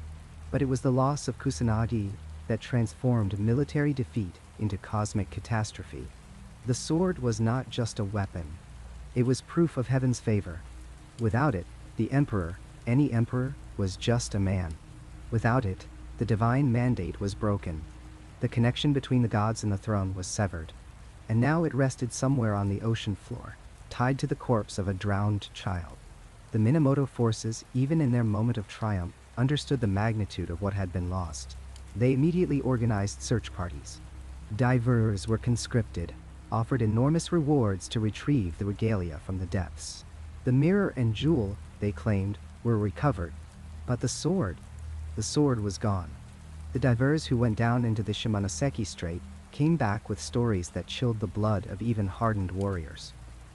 A: But it was the loss of Kusanagi that transformed military defeat into cosmic catastrophe. The sword was not just a weapon. It was proof of heaven's favor. Without it, the emperor, any emperor, was just a man. Without it, the divine mandate was broken. The connection between the gods and the throne was severed. And now it rested somewhere on the ocean floor, tied to the corpse of a drowned child. The Minamoto forces, even in their moment of triumph, understood the magnitude of what had been lost. They immediately organized search parties. Divers were conscripted, offered enormous rewards to retrieve the regalia from the depths. The mirror and jewel, they claimed, were recovered. But the sword was gone. The divers who went down into the Shimonoseki Strait came back with stories that chilled the blood of even hardened warriors.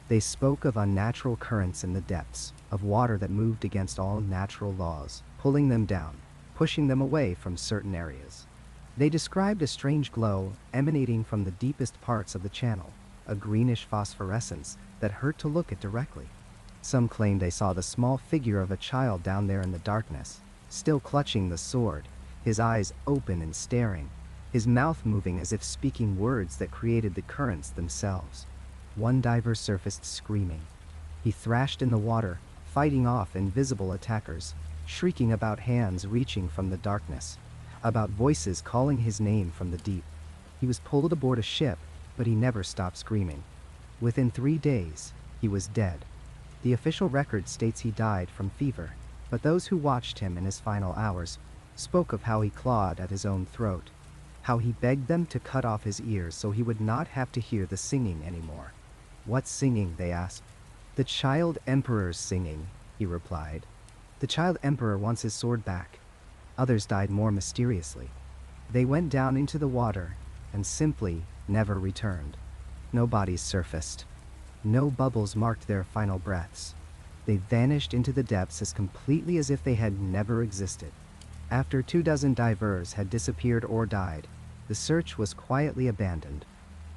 A: They spoke of unnatural currents in the depths, of water that moved against all natural laws, pulling them down, pushing them away from certain areas. They described a strange glow emanating from the deepest parts of the channel, a greenish phosphorescence that hurt to look at directly. Some claimed they saw the small figure of a child down there in the darkness, still clutching the sword, his eyes open and staring, his mouth moving as if speaking words that created the currents themselves. One diver surfaced screaming. He thrashed in the water, fighting off invisible attackers, shrieking about hands reaching from the darkness, about voices calling his name from the deep. He was pulled aboard a ship, but he never stopped screaming. Within 3 days, he was dead. The official record states he died from fever, but those who watched him in his final hours spoke of how he clawed at his own throat, how he begged them to cut off his ears so he would not have to hear the singing anymore. "What singing?" they asked. "The child emperor's singing," he replied. "The child emperor wants his sword back." Others died more mysteriously. They went down into the water and simply never returned. No bodies surfaced. No bubbles marked their final breaths. They vanished into the depths as completely as if they had never existed. After 24 divers had disappeared or died, the search was quietly abandoned.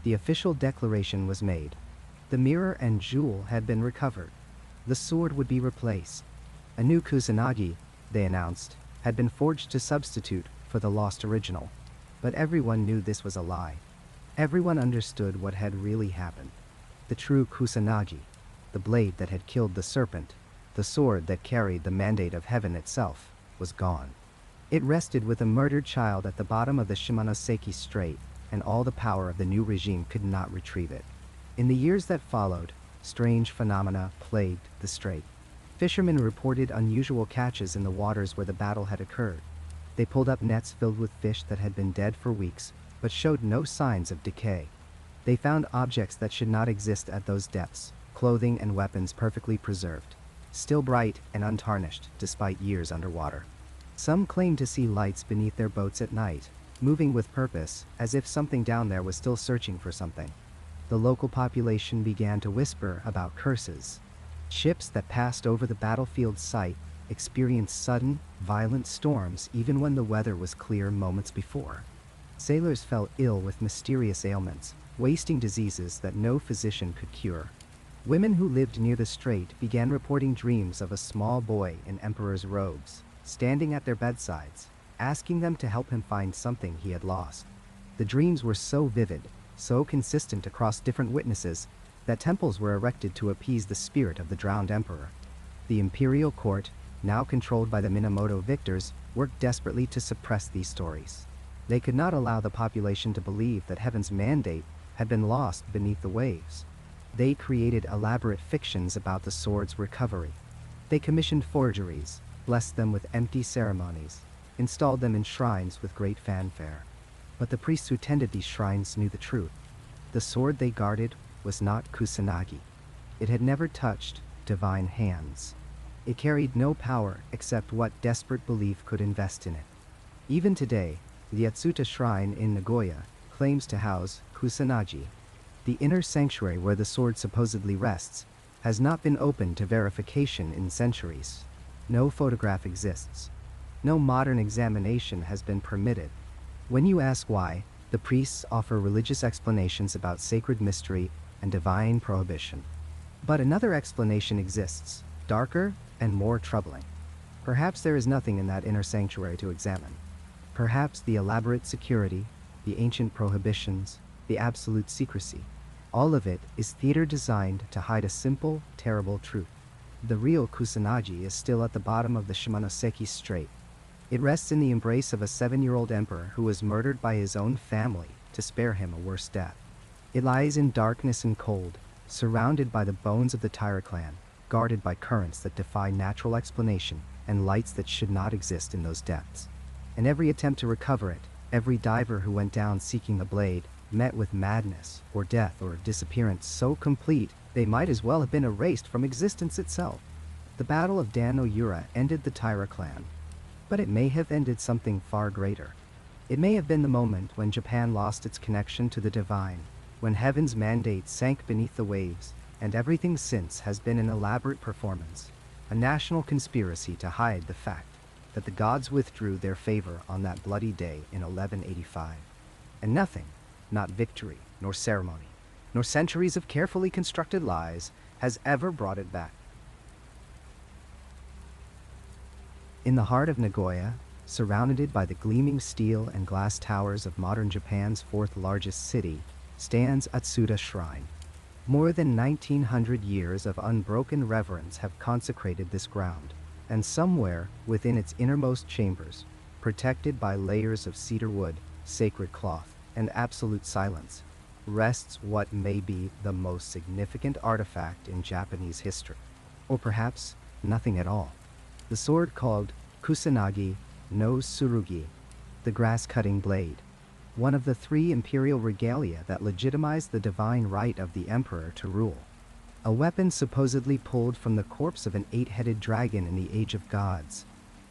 A: The official declaration was made. The mirror and jewel had been recovered. The sword would be replaced. A new Kusanagi, they announced, had been forged to substitute for the lost original. But everyone knew this was a lie. Everyone understood what had really happened. The true Kusanagi, the blade that had killed the serpent, the sword that carried the mandate of heaven itself, was gone. It rested with a murdered child at the bottom of the Shimonoseki Strait, and all the power of the new regime could not retrieve it. In the years that followed, strange phenomena plagued the strait. Fishermen reported unusual catches in the waters where the battle had occurred. They pulled up nets filled with fish that had been dead for weeks, but showed no signs of decay. They found objects that should not exist at those depths, clothing and weapons perfectly preserved, still bright and untarnished despite years underwater. Some claimed to see lights beneath their boats at night, moving with purpose, as if something down there was still searching for something. The local population began to whisper about curses. Ships that passed over the battlefield site experienced sudden, violent storms even when the weather was clear moments before. Sailors fell ill with mysterious ailments, wasting diseases that no physician could cure. Women who lived near the strait began reporting dreams of a small boy in emperor's robes, standing at their bedsides, asking them to help him find something he had lost. The dreams were so vivid, so consistent across different witnesses, that temples were erected to appease the spirit of the drowned emperor. The imperial court, now controlled by the Minamoto victors, worked desperately to suppress these stories. They could not allow the population to believe that heaven's mandate had been lost beneath the waves. They created elaborate fictions about the sword's recovery. They commissioned forgeries, blessed them with empty ceremonies, installed them in shrines with great fanfare. But the priests who tended these shrines knew the truth. The sword they guarded was not Kusanagi. It had never touched divine hands. It carried no power except what desperate belief could invest in it. Even today, the Atsuta Shrine in Nagoya claims to house Kusanagi. The inner sanctuary where the sword supposedly rests has not been opened to verification in centuries. No photograph exists. No modern examination has been permitted. When you ask why, the priests offer religious explanations about sacred mystery and divine prohibition. But another explanation exists, darker and more troubling. Perhaps there is nothing in that inner sanctuary to examine. Perhaps the elaborate security, the ancient prohibitions, the absolute secrecy, all of it is theater designed to hide a simple, terrible truth. The real Kusanagi is still at the bottom of the Shimonoseki Strait. It rests in the embrace of a 7-year-old emperor who was murdered by his own family to spare him a worse death. It lies in darkness and cold, surrounded by the bones of the Taira clan, guarded by currents that defy natural explanation and lights that should not exist in those depths. And every attempt to recover it, every diver who went down seeking the blade, met with madness or death or disappearance so complete they might as well have been erased from existence itself. The Battle of Dan-no-ura ended the Taira clan, but it may have ended something far greater. It may have been the moment when Japan lost its connection to the divine, when heaven's mandate sank beneath the waves, and everything since has been an elaborate performance, a national conspiracy to hide the fact that the gods withdrew their favor on that bloody day in 1185. And nothing, not victory, nor ceremony, nor centuries of carefully constructed lies, has ever brought it back. In the heart of Nagoya, surrounded by the gleaming steel and glass towers of modern Japan's fourth largest city, stands Atsuta Shrine. More than 1900 years of unbroken reverence have consecrated this ground, and somewhere within its innermost chambers, protected by layers of cedar wood, sacred cloth, and absolute silence, rests what may be the most significant artifact in Japanese history. Or perhaps nothing at all. The sword called Kusanagi no Tsurugi, the grass-cutting blade, one of the 3 imperial regalia that legitimized the divine right of the emperor to rule. A weapon supposedly pulled from the corpse of an 8-headed dragon in the Age of Gods.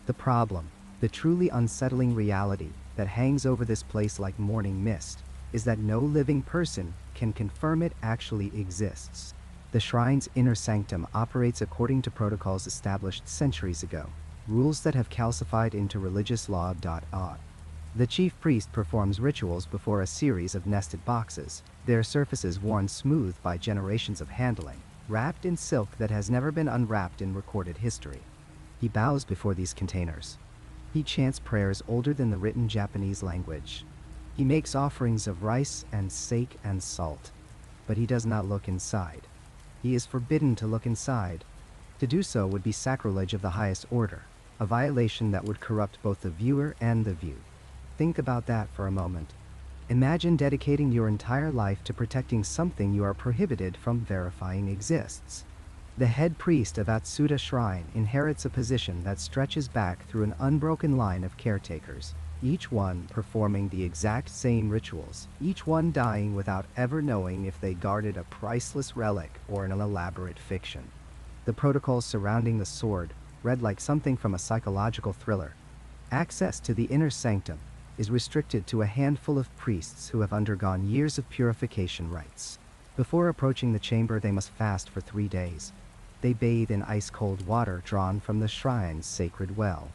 A: The problem, the truly unsettling reality that hangs over this place like morning mist, is that no living person can confirm it actually exists. The shrine's inner sanctum operates according to protocols established centuries ago, rules that have calcified into religious law. The chief priest performs rituals before a series of nested boxes, their surfaces worn smooth by generations of handling, wrapped in silk that has never been unwrapped in recorded history. He bows before these containers. He chants prayers older than the written Japanese language. He makes offerings of rice and sake and salt, but he does not look inside. He is forbidden to look inside. To do so would be sacrilege of the highest order, a violation that would corrupt both the viewer and the viewed. Think about that for a moment. Imagine dedicating your entire life to protecting something you are prohibited from verifying exists. The head priest of Atsuta Shrine inherits a position that stretches back through an unbroken line of caretakers, each one performing the exact same rituals, each one dying without ever knowing if they guarded a priceless relic or an elaborate fiction. The protocols surrounding the sword read like something from a psychological thriller. Access to the inner sanctum is restricted to a handful of priests who have undergone years of purification rites. Before approaching the chamber, they must fast for 3 days. They bathe in ice-cold water drawn from the shrine's sacred well.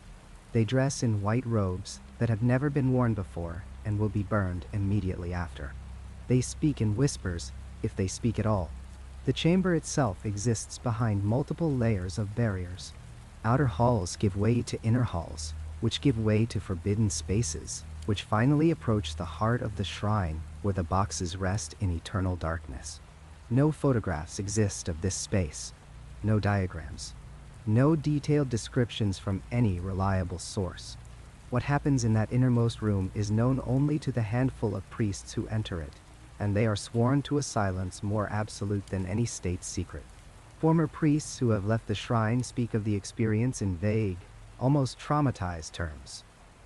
A: They dress in white robes that have never been worn before and will be burned immediately after. They speak in whispers, if they speak at all. The chamber itself exists behind multiple layers of barriers. Outer halls give way to inner halls, which give way to forbidden spaces, which finally approach the heart of the shrine, where the boxes rest in eternal darkness. No photographs exist of this space. No diagrams. No detailed descriptions from any reliable source. What happens in that innermost room is known only to the handful of priests who enter it, and they are sworn to a silence more absolute than any state secret. Former priests who have left the shrine speak of the experience in vague, almost traumatized terms.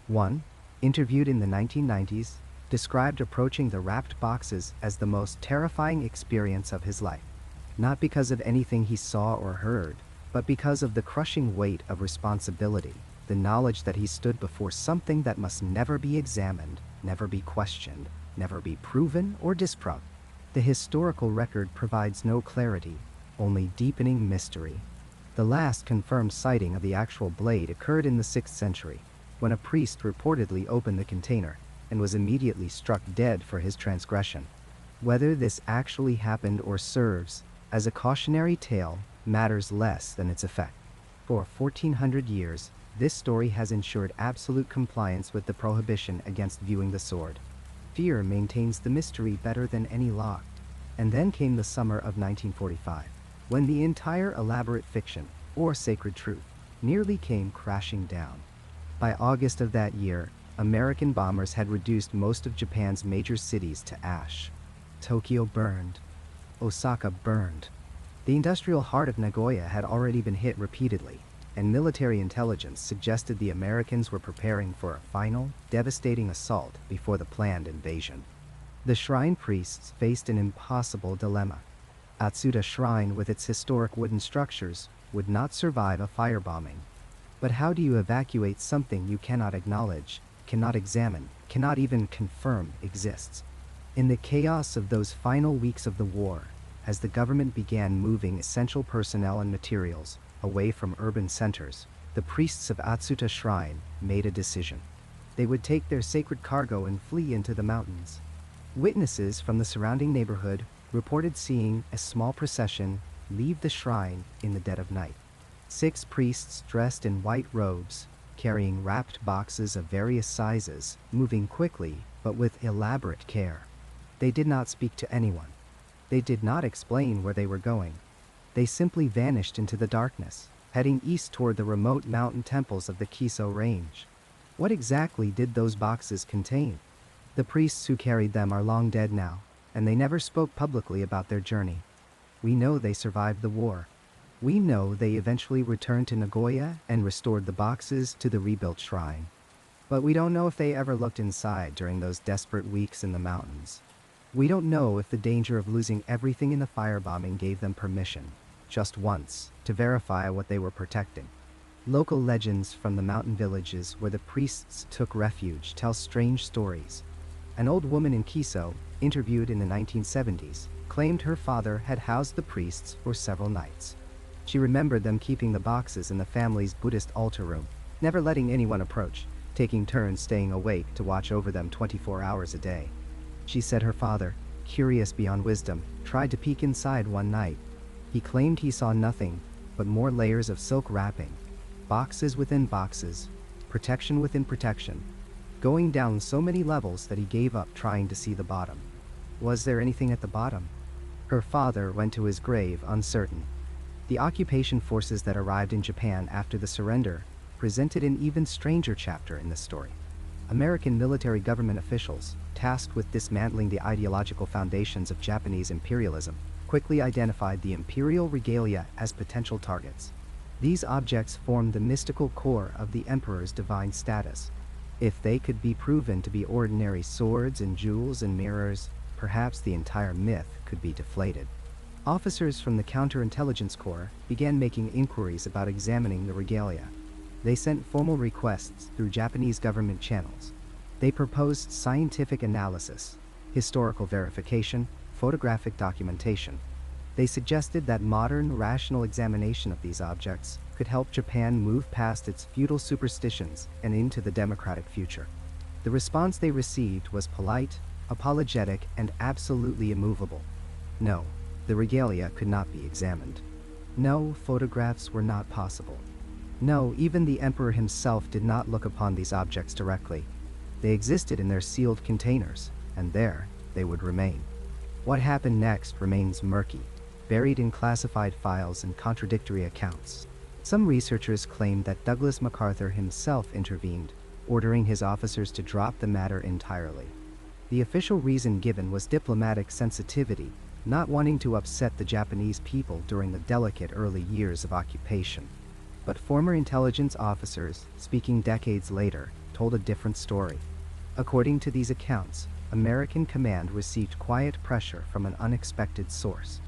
A: One, interviewed in the 1990s, described approaching the wrapped boxes as the most terrifying experience of his life. Not because of anything he saw or heard, but because of the crushing weight of responsibility, the knowledge that he stood before something that must never be examined, never be questioned, never be proven or disproved. The historical record provides no clarity, only deepening mystery. The last confirmed sighting of the actual blade occurred in the 6th century, when a priest reportedly opened the container and was immediately struck dead for his transgression. Whether this actually happened or serves as a cautionary tale matters less than its effect. For 1400 years, this story has ensured absolute compliance with the prohibition against viewing the sword. Fear maintains the mystery better than any lock. And then came the summer of 1945, when the entire elaborate fiction, or sacred truth, nearly came crashing down. By August of that year, American bombers had reduced most of Japan's major cities to ash. Tokyo burned. Osaka burned. The industrial heart of Nagoya had already been hit repeatedly, and military intelligence suggested the Americans were preparing for a final, devastating assault before the planned invasion. The shrine priests faced an impossible dilemma. Atsuta Shrine, with its historic wooden structures, would not survive a firebombing. But how do you evacuate something you cannot acknowledge, cannot examine, cannot even confirm exists? In the chaos of those final weeks of the war, as the government began moving essential personnel and materials away from urban centers, the priests of Atsuta Shrine made a decision. They would take their sacred cargo and flee into the mountains. Witnesses from the surrounding neighborhood reported seeing a small procession leave the shrine in the dead of night. 6 priests dressed in white robes, carrying wrapped boxes of various sizes, moving quickly but with elaborate care. They did not speak to anyone. They did not explain where they were going. They simply vanished into the darkness, heading east toward the remote mountain temples of the Kiso Range. What exactly did those boxes contain? The priests who carried them are long dead now, and they never spoke publicly about their journey. We know they survived the war. We know they eventually returned to Nagoya and restored the boxes to the rebuilt shrine. But we don't know if they ever looked inside during those desperate weeks in the mountains. We don't know if the danger of losing everything in the firebombing gave them permission, just once, to verify what they were protecting. Local legends from the mountain villages where the priests took refuge tell strange stories. An old woman in Kiso, interviewed in the 1970s, claimed her father had housed the priests for several nights. She remembered them keeping the boxes in the family's Buddhist altar room, never letting anyone approach, taking turns staying awake to watch over them 24 hours a day. She said her father, curious beyond wisdom, tried to peek inside one night. He claimed he saw nothing but more layers of silk wrapping, boxes within boxes, protection within protection, going down so many levels that he gave up trying to see the bottom. Was there anything at the bottom? Her father went to his grave uncertain. The occupation forces that arrived in Japan after the surrender presented an even stranger chapter in this story. American military government officials, tasked with dismantling the ideological foundations of Japanese imperialism, quickly identified the Imperial Regalia as potential targets. These objects formed the mystical core of the Emperor's divine status. If they could be proven to be ordinary swords and jewels and mirrors, perhaps the entire myth could be deflated. Officers from the Counterintelligence Corps began making inquiries about examining the regalia. They sent formal requests through Japanese government channels. They proposed scientific analysis, historical verification, photographic documentation. They suggested that modern, rational examination of these objects could help Japan move past its feudal superstitions and into the democratic future. The response they received was polite, apologetic, and absolutely immovable. No, the regalia could not be examined. No, photographs were not possible. No, even the emperor himself did not look upon these objects directly. They existed in their sealed containers, and there they would remain. What happened next remains murky, buried in classified files and contradictory accounts. Some researchers claim that Douglas MacArthur himself intervened, ordering his officers to drop the matter entirely. The official reason given was diplomatic sensitivity, not wanting to upset the Japanese people during the delicate early years of occupation. But former intelligence officers, speaking decades later, told a different story. According to these accounts, American command received quiet pressure from an unexpected source.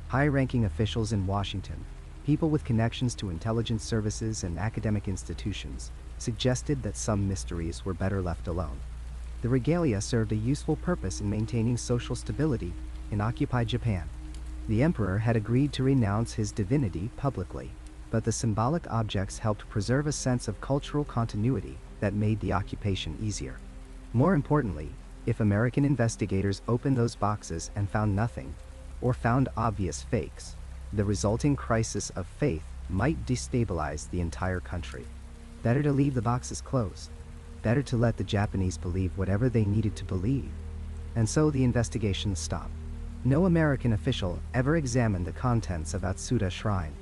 A: High-ranking officials in Washington, people with connections to intelligence services and academic institutions, suggested that some mysteries were better left alone. The regalia served a useful purpose in maintaining social stability in occupied Japan. The emperor had agreed to renounce his divinity publicly, but the symbolic objects helped preserve a sense of cultural continuity that made the occupation easier. More importantly, if American investigators opened those boxes and found nothing, or found obvious fakes, the resulting crisis of faith might destabilize the entire country. Better to leave the boxes closed. Better to let the Japanese believe whatever they needed to believe. And so the investigation stopped. No American official ever examined the contents of Atsuta Shrine.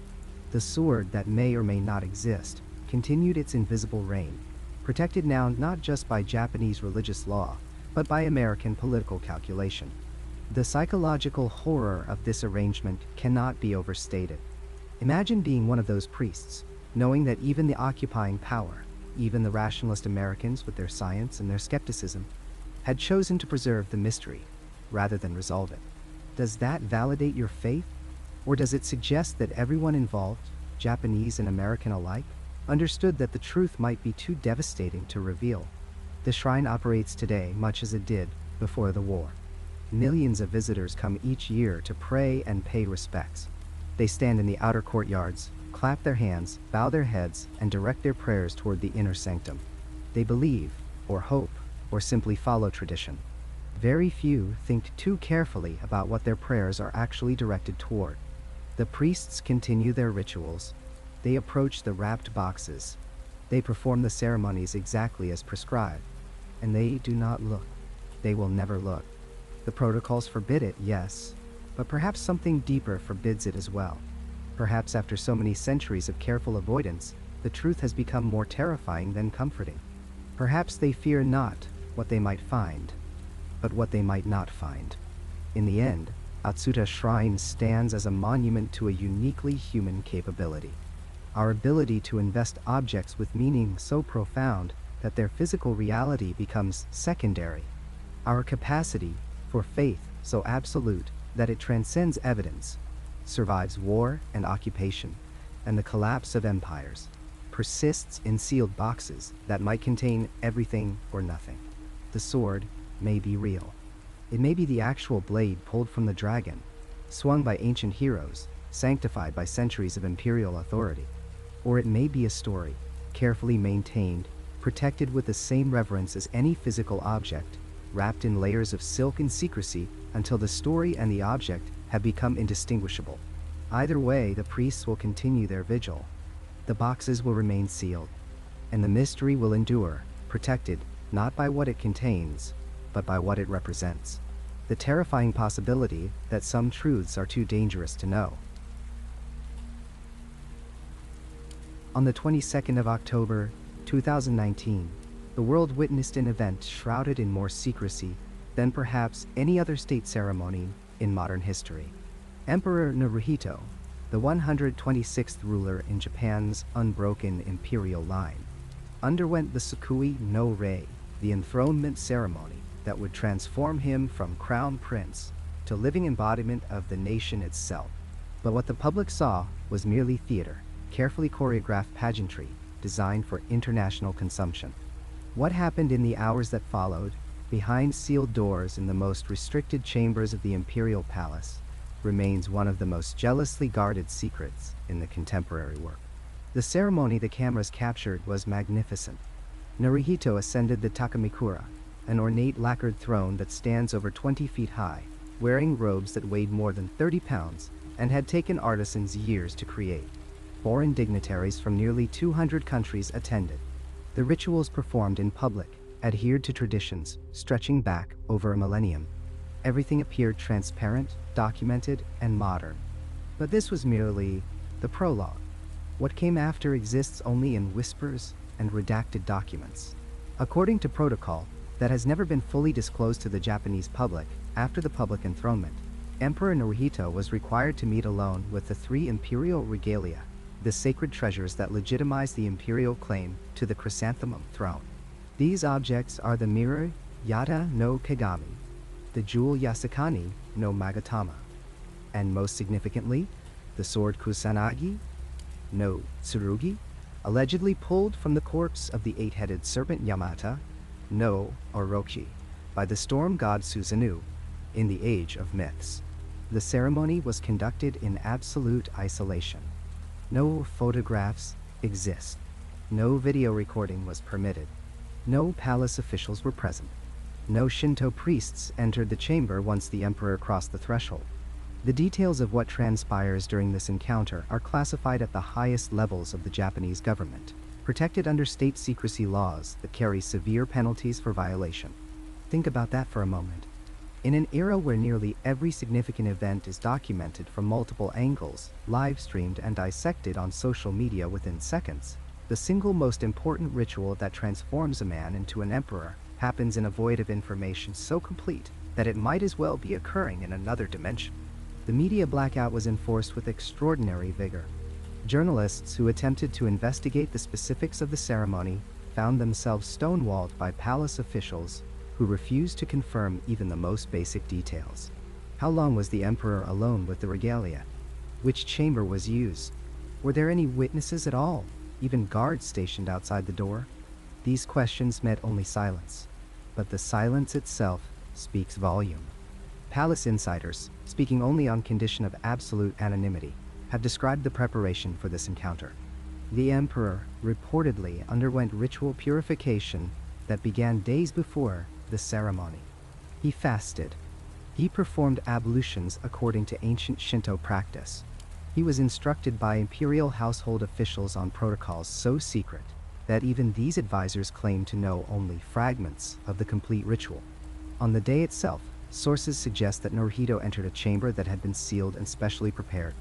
A: The sword that may or may not exist continued its invisible reign, protected now not just by Japanese religious law, but by American political calculation. The psychological horror of this arrangement cannot be overstated. Imagine being one of those priests, knowing that even the occupying power, even the rationalist Americans with their science and their skepticism, had chosen to preserve the mystery rather than resolve it. Does that validate your faith? Or does it suggest that everyone involved, Japanese and American alike, understood that the truth might be too devastating to reveal? The shrine operates today much as it did before the war. Millions of visitors come each year to pray and pay respects. They stand in the outer courtyards, clap their hands, bow their heads, and direct their prayers toward the inner sanctum. They believe, or hope, or simply follow tradition. Very few think too carefully about what their prayers are actually directed toward. The priests continue their rituals. They approach the wrapped boxes. They perform the ceremonies exactly as prescribed. And they do not look. They will never look. The protocols forbid it, yes, but perhaps something deeper forbids it as well. Perhaps after so many centuries of careful avoidance, the truth has become more terrifying than comforting. Perhaps they fear not what they might find, but what they might not find. In the end, Atsuta Shrine stands as a monument to a uniquely human capability. Our ability to invest objects with meaning so profound that their physical reality becomes secondary. Our capacity for faith so absolute that it transcends evidence, survives war and occupation, and the collapse of empires, persists in sealed boxes that might contain everything or nothing. The sword may be real. It may be the actual blade pulled from the dragon, swung by ancient heroes, sanctified by centuries of imperial authority. Or it may be a story, carefully maintained, protected with the same reverence as any physical object, wrapped in layers of silk and secrecy until the story and the object have become indistinguishable. Either way, the priests will continue their vigil. The boxes will remain sealed, and the mystery will endure, protected not by what it contains, but by what it represents. The terrifying possibility that some truths are too dangerous to know. On the 22nd of October, 2019, the world witnessed an event shrouded in more secrecy than perhaps any other state ceremony in modern history. Emperor Naruhito, the 126th ruler in Japan's unbroken imperial line, underwent the Sukui no Rei, the enthronement ceremony that would transform him from crown prince to living embodiment of the nation itself. But what the public saw was merely theater, carefully choreographed pageantry designed for international consumption. What happened in the hours that followed, behind sealed doors in the most restricted chambers of the imperial palace, remains one of the most jealously guarded secrets in the contemporary work. The ceremony the cameras captured was magnificent. Naruhito ascended the Takamikura, an ornate lacquered throne that stands over 20 feet high, wearing robes that weighed more than 30 pounds and had taken artisans years to create. Foreign dignitaries from nearly 200 countries attended. The rituals performed in public adhered to traditions stretching back over a millennium. Everything appeared transparent, documented, and modern. But this was merely the prologue. What came after exists only in whispers and redacted documents. According to protocol that has never been fully disclosed to the Japanese public, after the public enthronement, Emperor Naruhito was required to meet alone with the 3 Imperial Regalia, the sacred treasures that legitimize the Imperial claim to the chrysanthemum throne. These objects are the mirror Yata no Kagami, the jewel Yasukani no Magatama, and most significantly, the sword Kusanagi no Tsurugi, allegedly pulled from the corpse of the 8-headed serpent Yamata no Orochi by the storm god Susanoo in the Age of Myths. The ceremony was conducted in absolute isolation. No photographs exist. No video recording was permitted. No palace officials were present. No Shinto priests entered the chamber once the emperor crossed the threshold. The details of what transpires during this encounter are classified at the highest levels of the Japanese government, protected under state secrecy laws that carry severe penalties for violation. Think about that for a moment. In an era where nearly every significant event is documented from multiple angles, live-streamed and dissected on social media within seconds, the single most important ritual that transforms a man into an emperor happens in a void of information so complete that it might as well be occurring in another dimension. The media blackout was enforced with extraordinary vigor. Journalists who attempted to investigate the specifics of the ceremony found themselves stonewalled by palace officials who refused to confirm even the most basic details. How long was the emperor alone with the regalia? Which chamber was used? Were there any witnesses at all, even guards stationed outside the door? These questions met only silence, but the silence itself speaks volume. Palace insiders, speaking only on condition of absolute anonymity, have described the preparation for this encounter. The emperor reportedly underwent ritual purification that began days before the ceremony. He fasted. He performed ablutions according to ancient Shinto practice. He was instructed by imperial household officials on protocols so secret that even these advisors claimed to know only fragments of the complete ritual. On the day itself, sources suggest that Naruhito entered a chamber that had been sealed and specially prepared.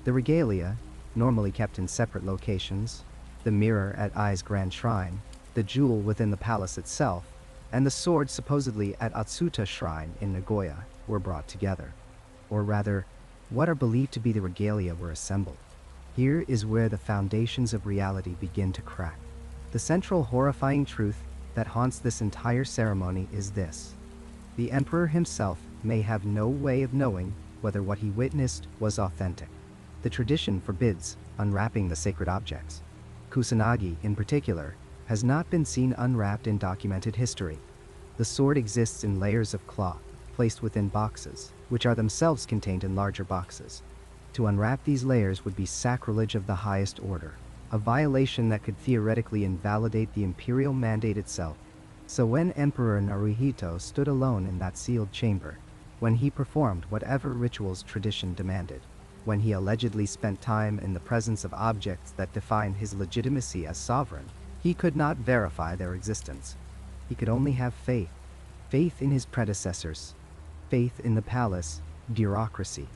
A: The regalia, normally kept in separate locations, the mirror at Ai's grand shrine, the jewel within the palace itself, and the sword supposedly at Atsuta Shrine in Nagoya were brought together. Or rather, what are believed to be the regalia were assembled. Here is where the foundations of reality begin to crack. The central horrifying truth that haunts this entire ceremony is this: the emperor himself may have no way of knowing whether what he witnessed was authentic. The tradition forbids unwrapping the sacred objects. Kusanagi, in particular, has not been seen unwrapped in documented history. The sword exists in layers of cloth, placed within boxes, which are themselves contained in larger boxes. To unwrap these layers would be sacrilege of the highest order, a violation that could theoretically invalidate the imperial mandate itself. So when Emperor Naruhito stood alone in that sealed chamber, when he performed whatever rituals tradition demanded, when he allegedly spent time in the presence of objects that define his legitimacy as sovereign, he could not verify their existence. He could only have faith. Faith in his predecessors. Faith in the palace, bureaucracy.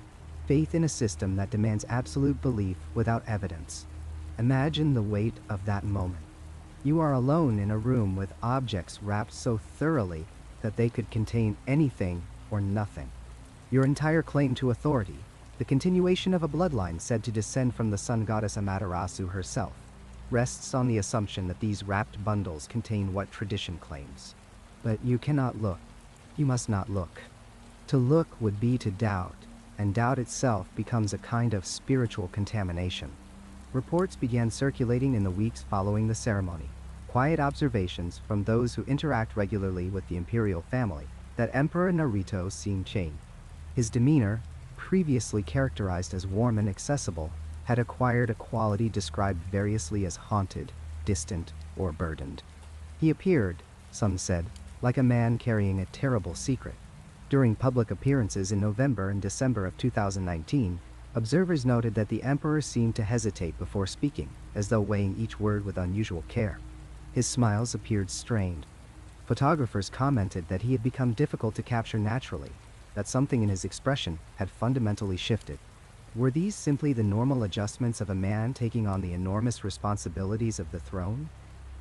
A: Faith in a system that demands absolute belief without evidence. Imagine the weight of that moment. You are alone in a room with objects wrapped so thoroughly that they could contain anything or nothing. Your entire claim to authority, the continuation of a bloodline said to descend from the sun goddess Amaterasu herself, rests on the assumption that these wrapped bundles contain what tradition claims. But you cannot look. You must not look. To look would be to doubt, and doubt itself becomes a kind of spiritual contamination. Reports began circulating in the weeks following the ceremony, quiet observations from those who interact regularly with the imperial family, that Emperor Naruhito seemed changed. His demeanor, previously characterized as warm and accessible, had acquired a quality described variously as haunted, distant, or burdened. He appeared, some said, like a man carrying a terrible secret. During public appearances in November and December of 2019, observers noted that the emperor seemed to hesitate before speaking, as though weighing each word with unusual care. His smiles appeared strained. Photographers commented that he had become difficult to capture naturally, that something in his expression had fundamentally shifted. Were these simply the normal adjustments of a man taking on the enormous responsibilities of the throne?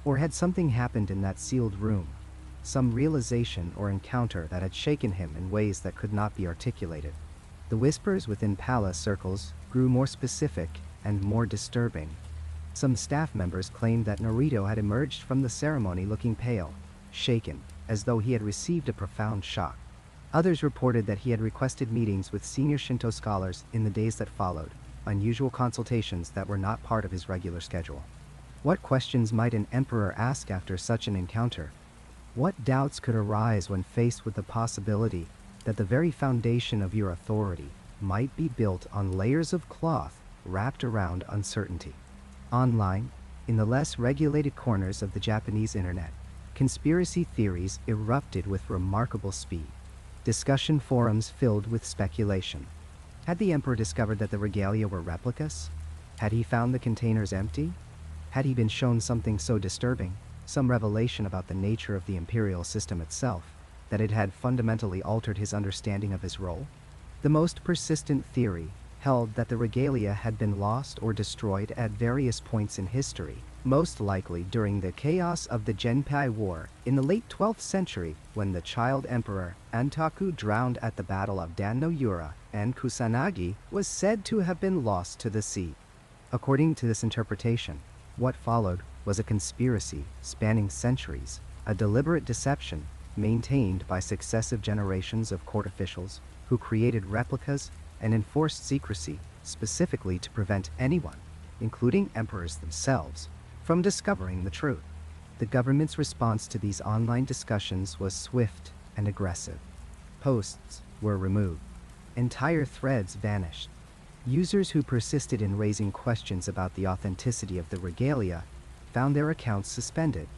A: Or had something happened in that sealed room? Some realization or encounter that had shaken him in ways that could not be articulated. The whispers within palace circles grew more specific and more disturbing. Some staff members claimed that Naruto had emerged from the ceremony looking pale, shaken, as though he had received a profound shock. Others reported that he had requested meetings with senior Shinto scholars in the days that followed, unusual consultations that were not part of his regular schedule. What questions might an emperor ask after such an encounter? What doubts could arise when faced with the possibility that the very foundation of your authority might be built on layers of cloth wrapped around uncertainty? Online, in the less regulated corners of the Japanese internet, conspiracy theories erupted with remarkable speed. Discussion forums filled with speculation. Had the emperor discovered that the regalia were replicas? Had he found the containers empty? Had he been shown something so disturbing, some revelation about the nature of the imperial system itself, that it had fundamentally altered his understanding of his role? The most persistent theory held that the regalia had been lost or destroyed at various points in history, most likely during the chaos of the Genpei War in the late 12th century, when the child Emperor Antoku drowned at the Battle of Dan-no-ura, and Kusanagi was said to have been lost to the sea. According to this interpretation, what followed was a conspiracy spanning centuries, a deliberate deception maintained by successive generations of court officials who created replicas and enforced secrecy specifically to prevent anyone, including emperors themselves, from discovering the truth. The government's response to these online discussions was swift and aggressive. Posts were removed. Entire threads vanished. Users who persisted in raising questions about the authenticity of the regalia found their accounts suspended.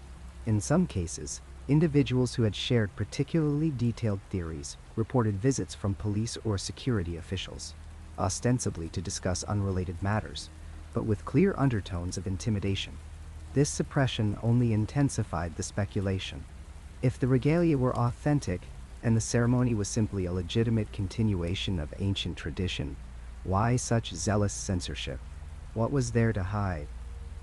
A: In some cases, individuals who had shared particularly detailed theories reported visits from police or security officials, ostensibly to discuss unrelated matters, but with clear undertones of intimidation. This suppression only intensified the speculation. If the regalia were authentic, and the ceremony was simply a legitimate continuation of ancient tradition, why such zealous censorship? What was there to hide?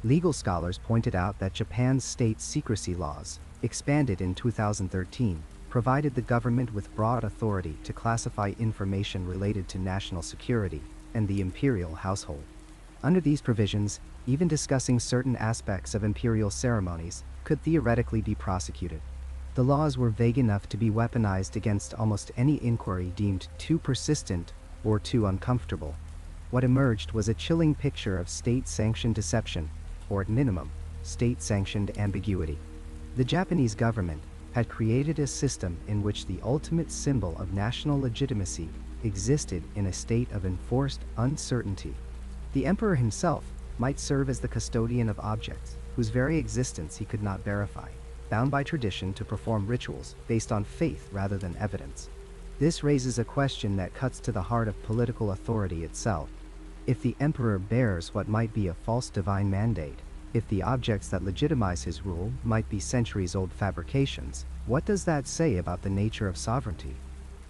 A: Legal scholars pointed out that Japan's state secrecy laws, expanded in 2013, provided the government with broad authority to classify information related to national security and the imperial household. Under these provisions, even discussing certain aspects of imperial ceremonies could theoretically be prosecuted. The laws were vague enough to be weaponized against almost any inquiry deemed too persistent or too uncomfortable. What emerged was a chilling picture of state-sanctioned deception, or at minimum, state-sanctioned ambiguity. The Japanese government had created a system in which the ultimate symbol of national legitimacy existed in a state of enforced uncertainty. The emperor himself might serve as the custodian of objects whose very existence he could not verify, bound by tradition to perform rituals based on faith rather than evidence. This raises a question that cuts to the heart of political authority itself. If the emperor bears what might be a false divine mandate, if the objects that legitimize his rule might be centuries-old fabrications, what does that say about the nature of sovereignty?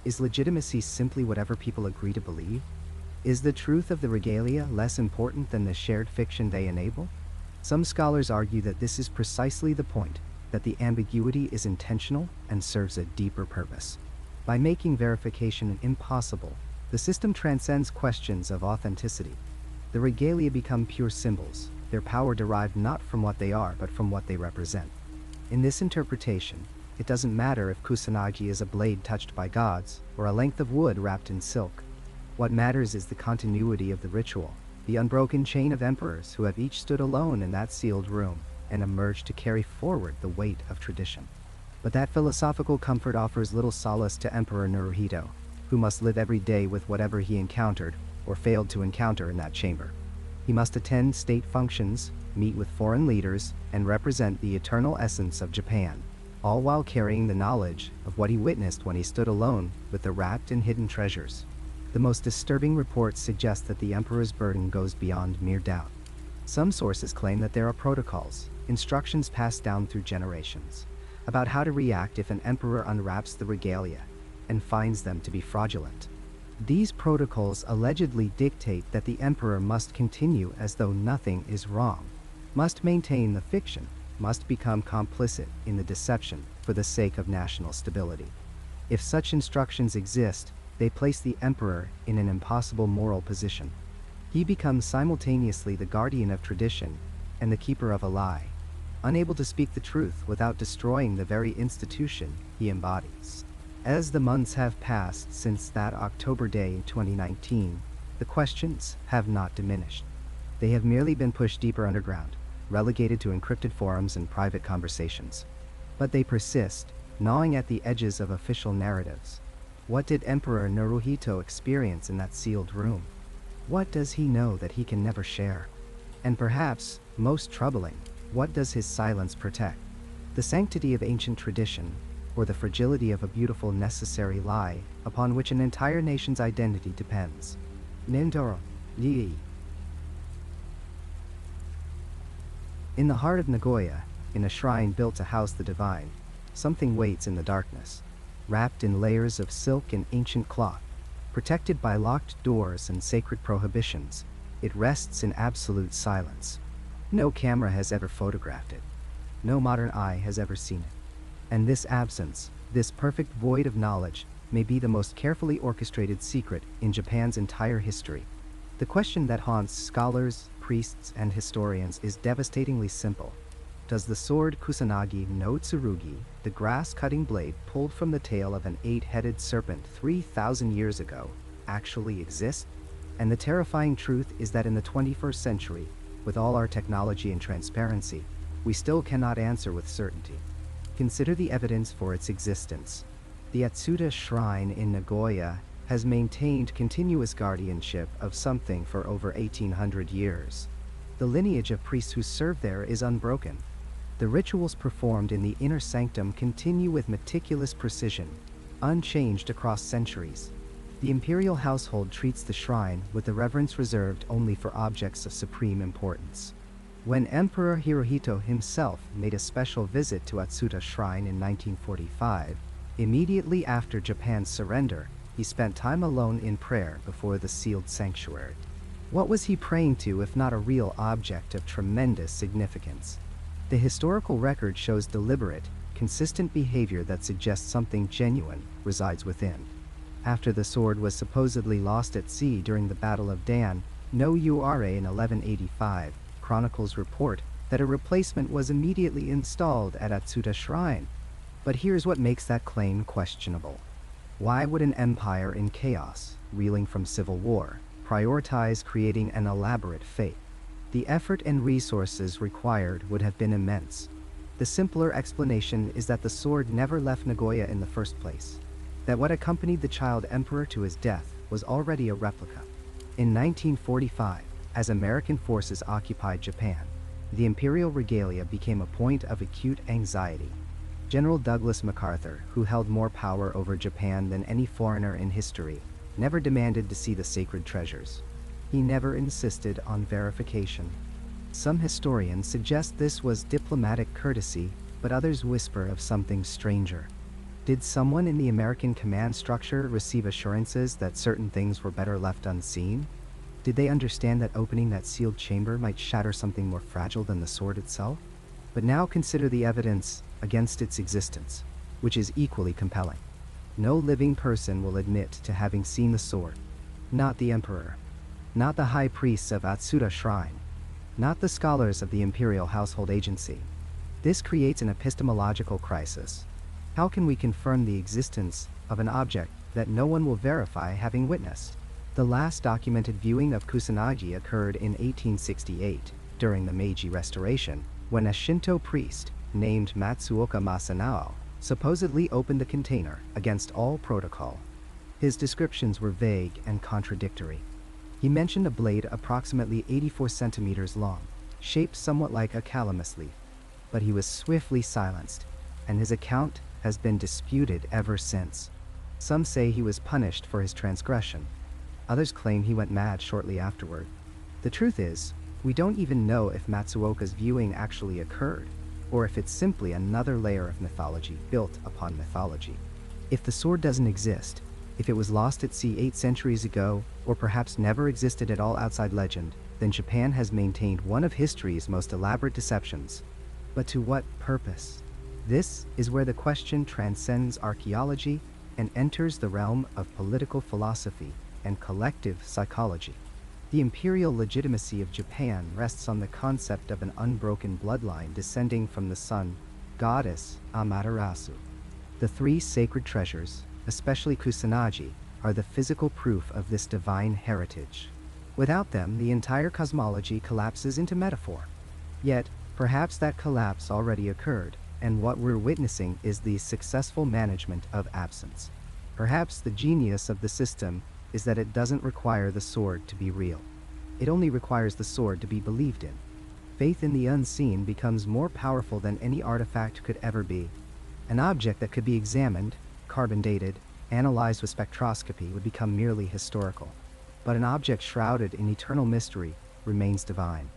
A: Is legitimacy simply whatever people agree to believe? Is the truth of the regalia less important than the shared fiction they enable? Some scholars argue that this is precisely the point, that the ambiguity is intentional and serves a deeper purpose. By making verification impossible, the system transcends questions of authenticity. The regalia become pure symbols, their power derived not from what they are but from what they represent. In this interpretation, it doesn't matter if Kusanagi is a blade touched by gods or a length of wood wrapped in silk. What matters is the continuity of the ritual, the unbroken chain of emperors who have each stood alone in that sealed room and emerged to carry forward the weight of tradition. But that philosophical comfort offers little solace to Emperor Naruhito, who must live every day with whatever he encountered or failed to encounter in that chamber. He must attend state functions, meet with foreign leaders, and represent the eternal essence of Japan, all while carrying the knowledge of what he witnessed when he stood alone with the wrapped and hidden treasures. The most disturbing reports suggest that the emperor's burden goes beyond mere doubt. Some sources claim that there are protocols, instructions passed down through generations, about how to react if an emperor unwraps the regalia and finds them to be fraudulent. These protocols allegedly dictate that the emperor must continue as though nothing is wrong, must maintain the fiction, must become complicit in the deception for the sake of national stability. If such instructions exist, they place the emperor in an impossible moral position. He becomes simultaneously the guardian of tradition and the keeper of a lie, unable to speak the truth without destroying the very institution he embodies. As the months have passed since that October day in 2019, the questions have not diminished. They have merely been pushed deeper underground, relegated to encrypted forums and private conversations. But they persist, gnawing at the edges of official narratives. What did Emperor Naruhito experience in that sealed room? What does he know that he can never share? And perhaps, most troubling, what does his silence protect? The sanctity of ancient tradition, or the fragility of a beautiful necessary lie upon which an entire nation's identity depends? Nindoro, Yi. In the heart of Nagoya, in a shrine built to house the divine, something waits in the darkness, wrapped in layers of silk and ancient cloth, protected by locked doors and sacred prohibitions. It rests in absolute silence. No camera has ever photographed it. No modern eye has ever seen it. And this absence, this perfect void of knowledge, may be the most carefully orchestrated secret in Japan's entire history. The question that haunts scholars, priests, and historians is devastatingly simple. Does the sword Kusanagi no Tsurugi, the grass-cutting blade pulled from the tail of an 8-headed serpent 3,000 years ago, actually exist? And the terrifying truth is that in the 21st century, with all our technology and transparency, we still cannot answer with certainty. Consider the evidence for its existence. The Atsuta Shrine in Nagoya has maintained continuous guardianship of something for over 1,800 years. The lineage of priests who serve there is unbroken. The rituals performed in the inner sanctum continue with meticulous precision, unchanged across centuries. The imperial household treats the shrine with the reverence reserved only for objects of supreme importance. When Emperor Hirohito himself made a special visit to Atsuta Shrine in 1945, immediately after Japan's surrender, he spent time alone in prayer before the sealed sanctuary. What was he praying to if not a real object of tremendous significance? The historical record shows deliberate, consistent behavior that suggests something genuine resides within. After the sword was supposedly lost at sea during the Battle of Dan-no-ura in 1185, chronicles report that a replacement was immediately installed at Atsuta Shrine. But here's what makes that claim questionable. Why would an empire in chaos, reeling from civil war, prioritize creating an elaborate faith? The effort and resources required would have been immense. The simpler explanation is that the sword never left Nagoya in the first place, that what accompanied the child emperor to his death was already a replica. In 1945, as American forces occupied Japan, the Imperial Regalia became a point of acute anxiety. General Douglas MacArthur, who held more power over Japan than any foreigner in history, never demanded to see the sacred treasures. He never insisted on verification. Some historians suggest this was diplomatic courtesy, but others whisper of something stranger. Did someone in the American command structure receive assurances that certain things were better left unseen? Did they understand that opening that sealed chamber might shatter something more fragile than the sword itself? But now consider the evidence against its existence, which is equally compelling. No living person will admit to having seen the sword. Not the emperor. Not the high priests of Atsuta Shrine. Not the scholars of the Imperial Household Agency. This creates an epistemological crisis. How can we confirm the existence of an object that no one will verify having witnessed? The last documented viewing of Kusanagi occurred in 1868, during the Meiji Restoration, when a Shinto priest, named Matsuoka Masanao, supposedly opened the container against all protocol. His descriptions were vague and contradictory. He mentioned a blade approximately 84 centimeters long, shaped somewhat like a calamus leaf, but he was swiftly silenced. and his account has been disputed ever since. Some say he was punished for his transgression. Others claim he went mad shortly afterward. The truth is, we don't even know if Matsuoka's viewing actually occurred, or if it's simply another layer of mythology built upon mythology. If the sword doesn't exist, if it was lost at sea 8 centuries ago, or perhaps never existed at all outside legend, then Japan has maintained one of history's most elaborate deceptions. But to what purpose? This is where the question transcends archaeology and enters the realm of political philosophy and collective psychology. The imperial legitimacy of Japan rests on the concept of an unbroken bloodline descending from the sun, goddess Amaterasu. The 3 sacred treasures, especially Kusanagi, are the physical proof of this divine heritage. Without them, the entire cosmology collapses into metaphor. Yet, perhaps that collapse already occurred, and what we're witnessing is the successful management of absence. Perhaps the genius of the system is that it doesn't require the sword to be real. It only requires the sword to be believed in. Faith in the unseen becomes more powerful than any artifact could ever be. An object that could be examined, carbon dated, analyzed with spectroscopy would become merely historical. But an object shrouded in eternal mystery remains divine.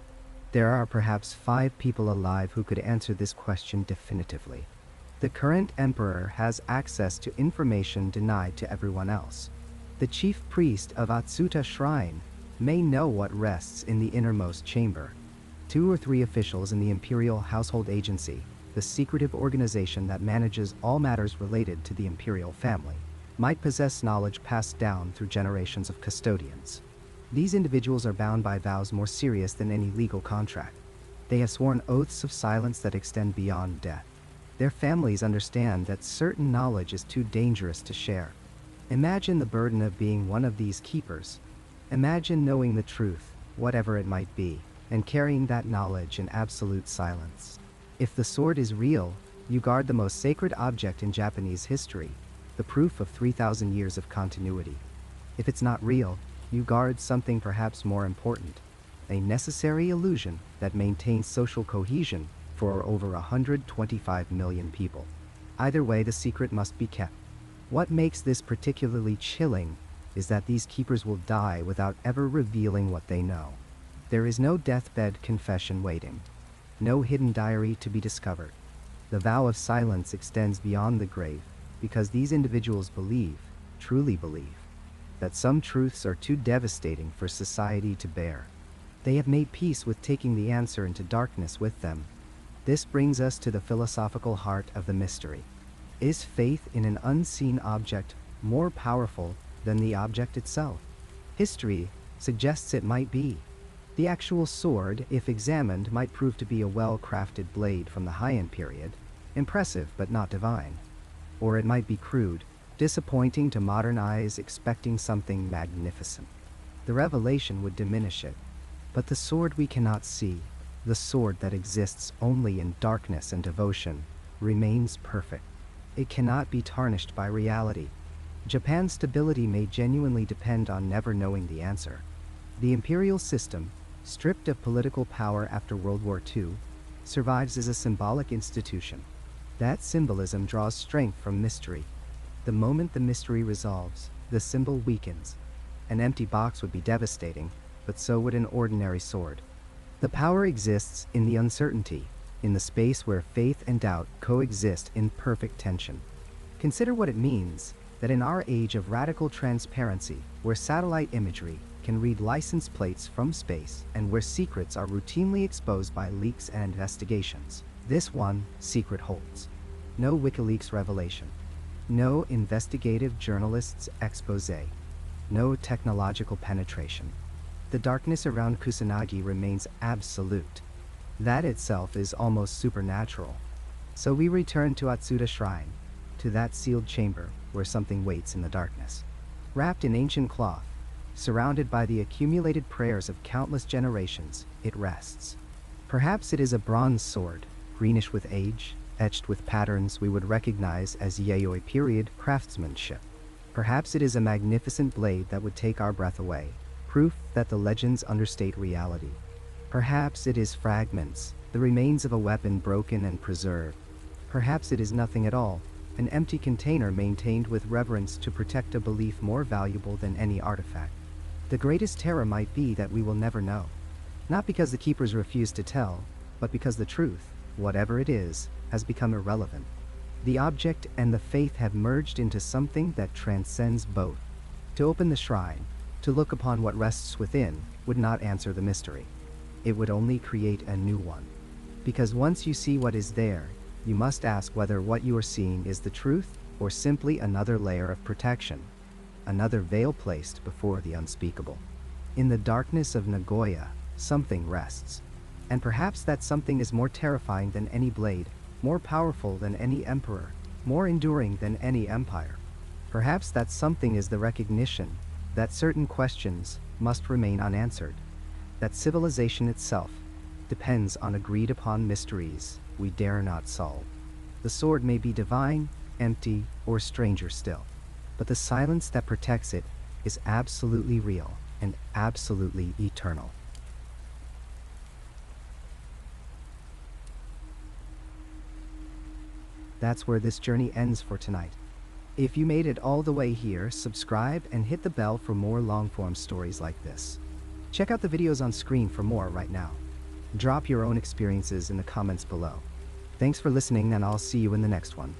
A: There are perhaps 5 people alive who could answer this question definitively. The current emperor has access to information denied to everyone else. The chief priest of Atsuta Shrine may know what rests in the innermost chamber. 2 or 3 officials in the Imperial Household Agency, the secretive organization that manages all matters related to the imperial family, might possess knowledge passed down through generations of custodians. These individuals are bound by vows more serious than any legal contract. They have sworn oaths of silence that extend beyond death. Their families understand that certain knowledge is too dangerous to share. Imagine the burden of being one of these keepers. Imagine knowing the truth, whatever it might be, and carrying that knowledge in absolute silence. If the sword is real, you guard the most sacred object in Japanese history, the proof of 3,000 years of continuity. If it's not real, you guard something perhaps more important, a necessary illusion that maintains social cohesion for over 125 million people. Either way, the secret must be kept. What makes this particularly chilling is that these keepers will die without ever revealing what they know. There is no deathbed confession waiting, no hidden diary to be discovered. The vow of silence extends beyond the grave because these individuals believe, truly believe, that some truths are too devastating for society to bear. They have made peace with taking the answer into darkness with them. This brings us to the philosophical heart of the mystery. Is faith in an unseen object more powerful than the object itself? History suggests it might be. The actual sword, if examined, might prove to be a well-crafted blade from the Heian period, impressive but not divine. Or it might be crude, disappointing to modern eyes expecting something magnificent. The revelation would diminish it. But the sword we cannot see, the sword that exists only in darkness and devotion, remains perfect. It cannot be tarnished by reality. Japan's stability may genuinely depend on never knowing the answer. The imperial system, stripped of political power after World War II, survives as a symbolic institution. That symbolism draws strength from mystery. The moment the mystery resolves, the symbol weakens. An empty box would be devastating, but so would an ordinary sword. The power exists in the uncertainty, in the space where faith and doubt coexist in perfect tension. Consider what it means that in our age of radical transparency, where satellite imagery can read license plates from space and where secrets are routinely exposed by leaks and investigations, this one secret holds. No WikiLeaks revelation. No investigative journalist's expose. No technological penetration. The darkness around Kusanagi remains absolute. That itself is almost supernatural. So we return to Atsuta Shrine, to that sealed chamber where something waits in the darkness. Wrapped in ancient cloth, surrounded by the accumulated prayers of countless generations, it rests. Perhaps it is a bronze sword, greenish with age, etched with patterns we would recognize as Yayoi period craftsmanship. Perhaps it is a magnificent blade that would take our breath away, proof that the legends understate reality. Perhaps it is fragments, the remains of a weapon broken and preserved, Perhaps it is nothing at all, an empty container maintained with reverence to protect a belief more valuable than any artifact. The greatest terror might be that we will never know. Not because the keepers refuse to tell, but because the truth, whatever it is, has become irrelevant. The object and the faith have merged into something that transcends both. To open the shrine, to look upon what rests within, would not answer the mystery. It would only create a new one. Because once you see what is there, you must ask whether what you are seeing is the truth or simply another layer of protection, another veil placed before the unspeakable. In the darkness of Nagoya, something rests. And perhaps that something is more terrifying than any blade, more powerful than any emperor, more enduring than any empire. Perhaps that something is the recognition that certain questions must remain unanswered, that civilization itself depends on agreed upon mysteries we dare not solve. The sword may be divine, empty, or stranger still, but the silence that protects it is absolutely real and absolutely eternal. That's where this journey ends for tonight. If you made it all the way here, subscribe and hit the bell for more long-form stories like this. Check out the videos on screen for more right now. Drop your own experiences in the comments below. Thanks for listening, and I'll see you in the next one.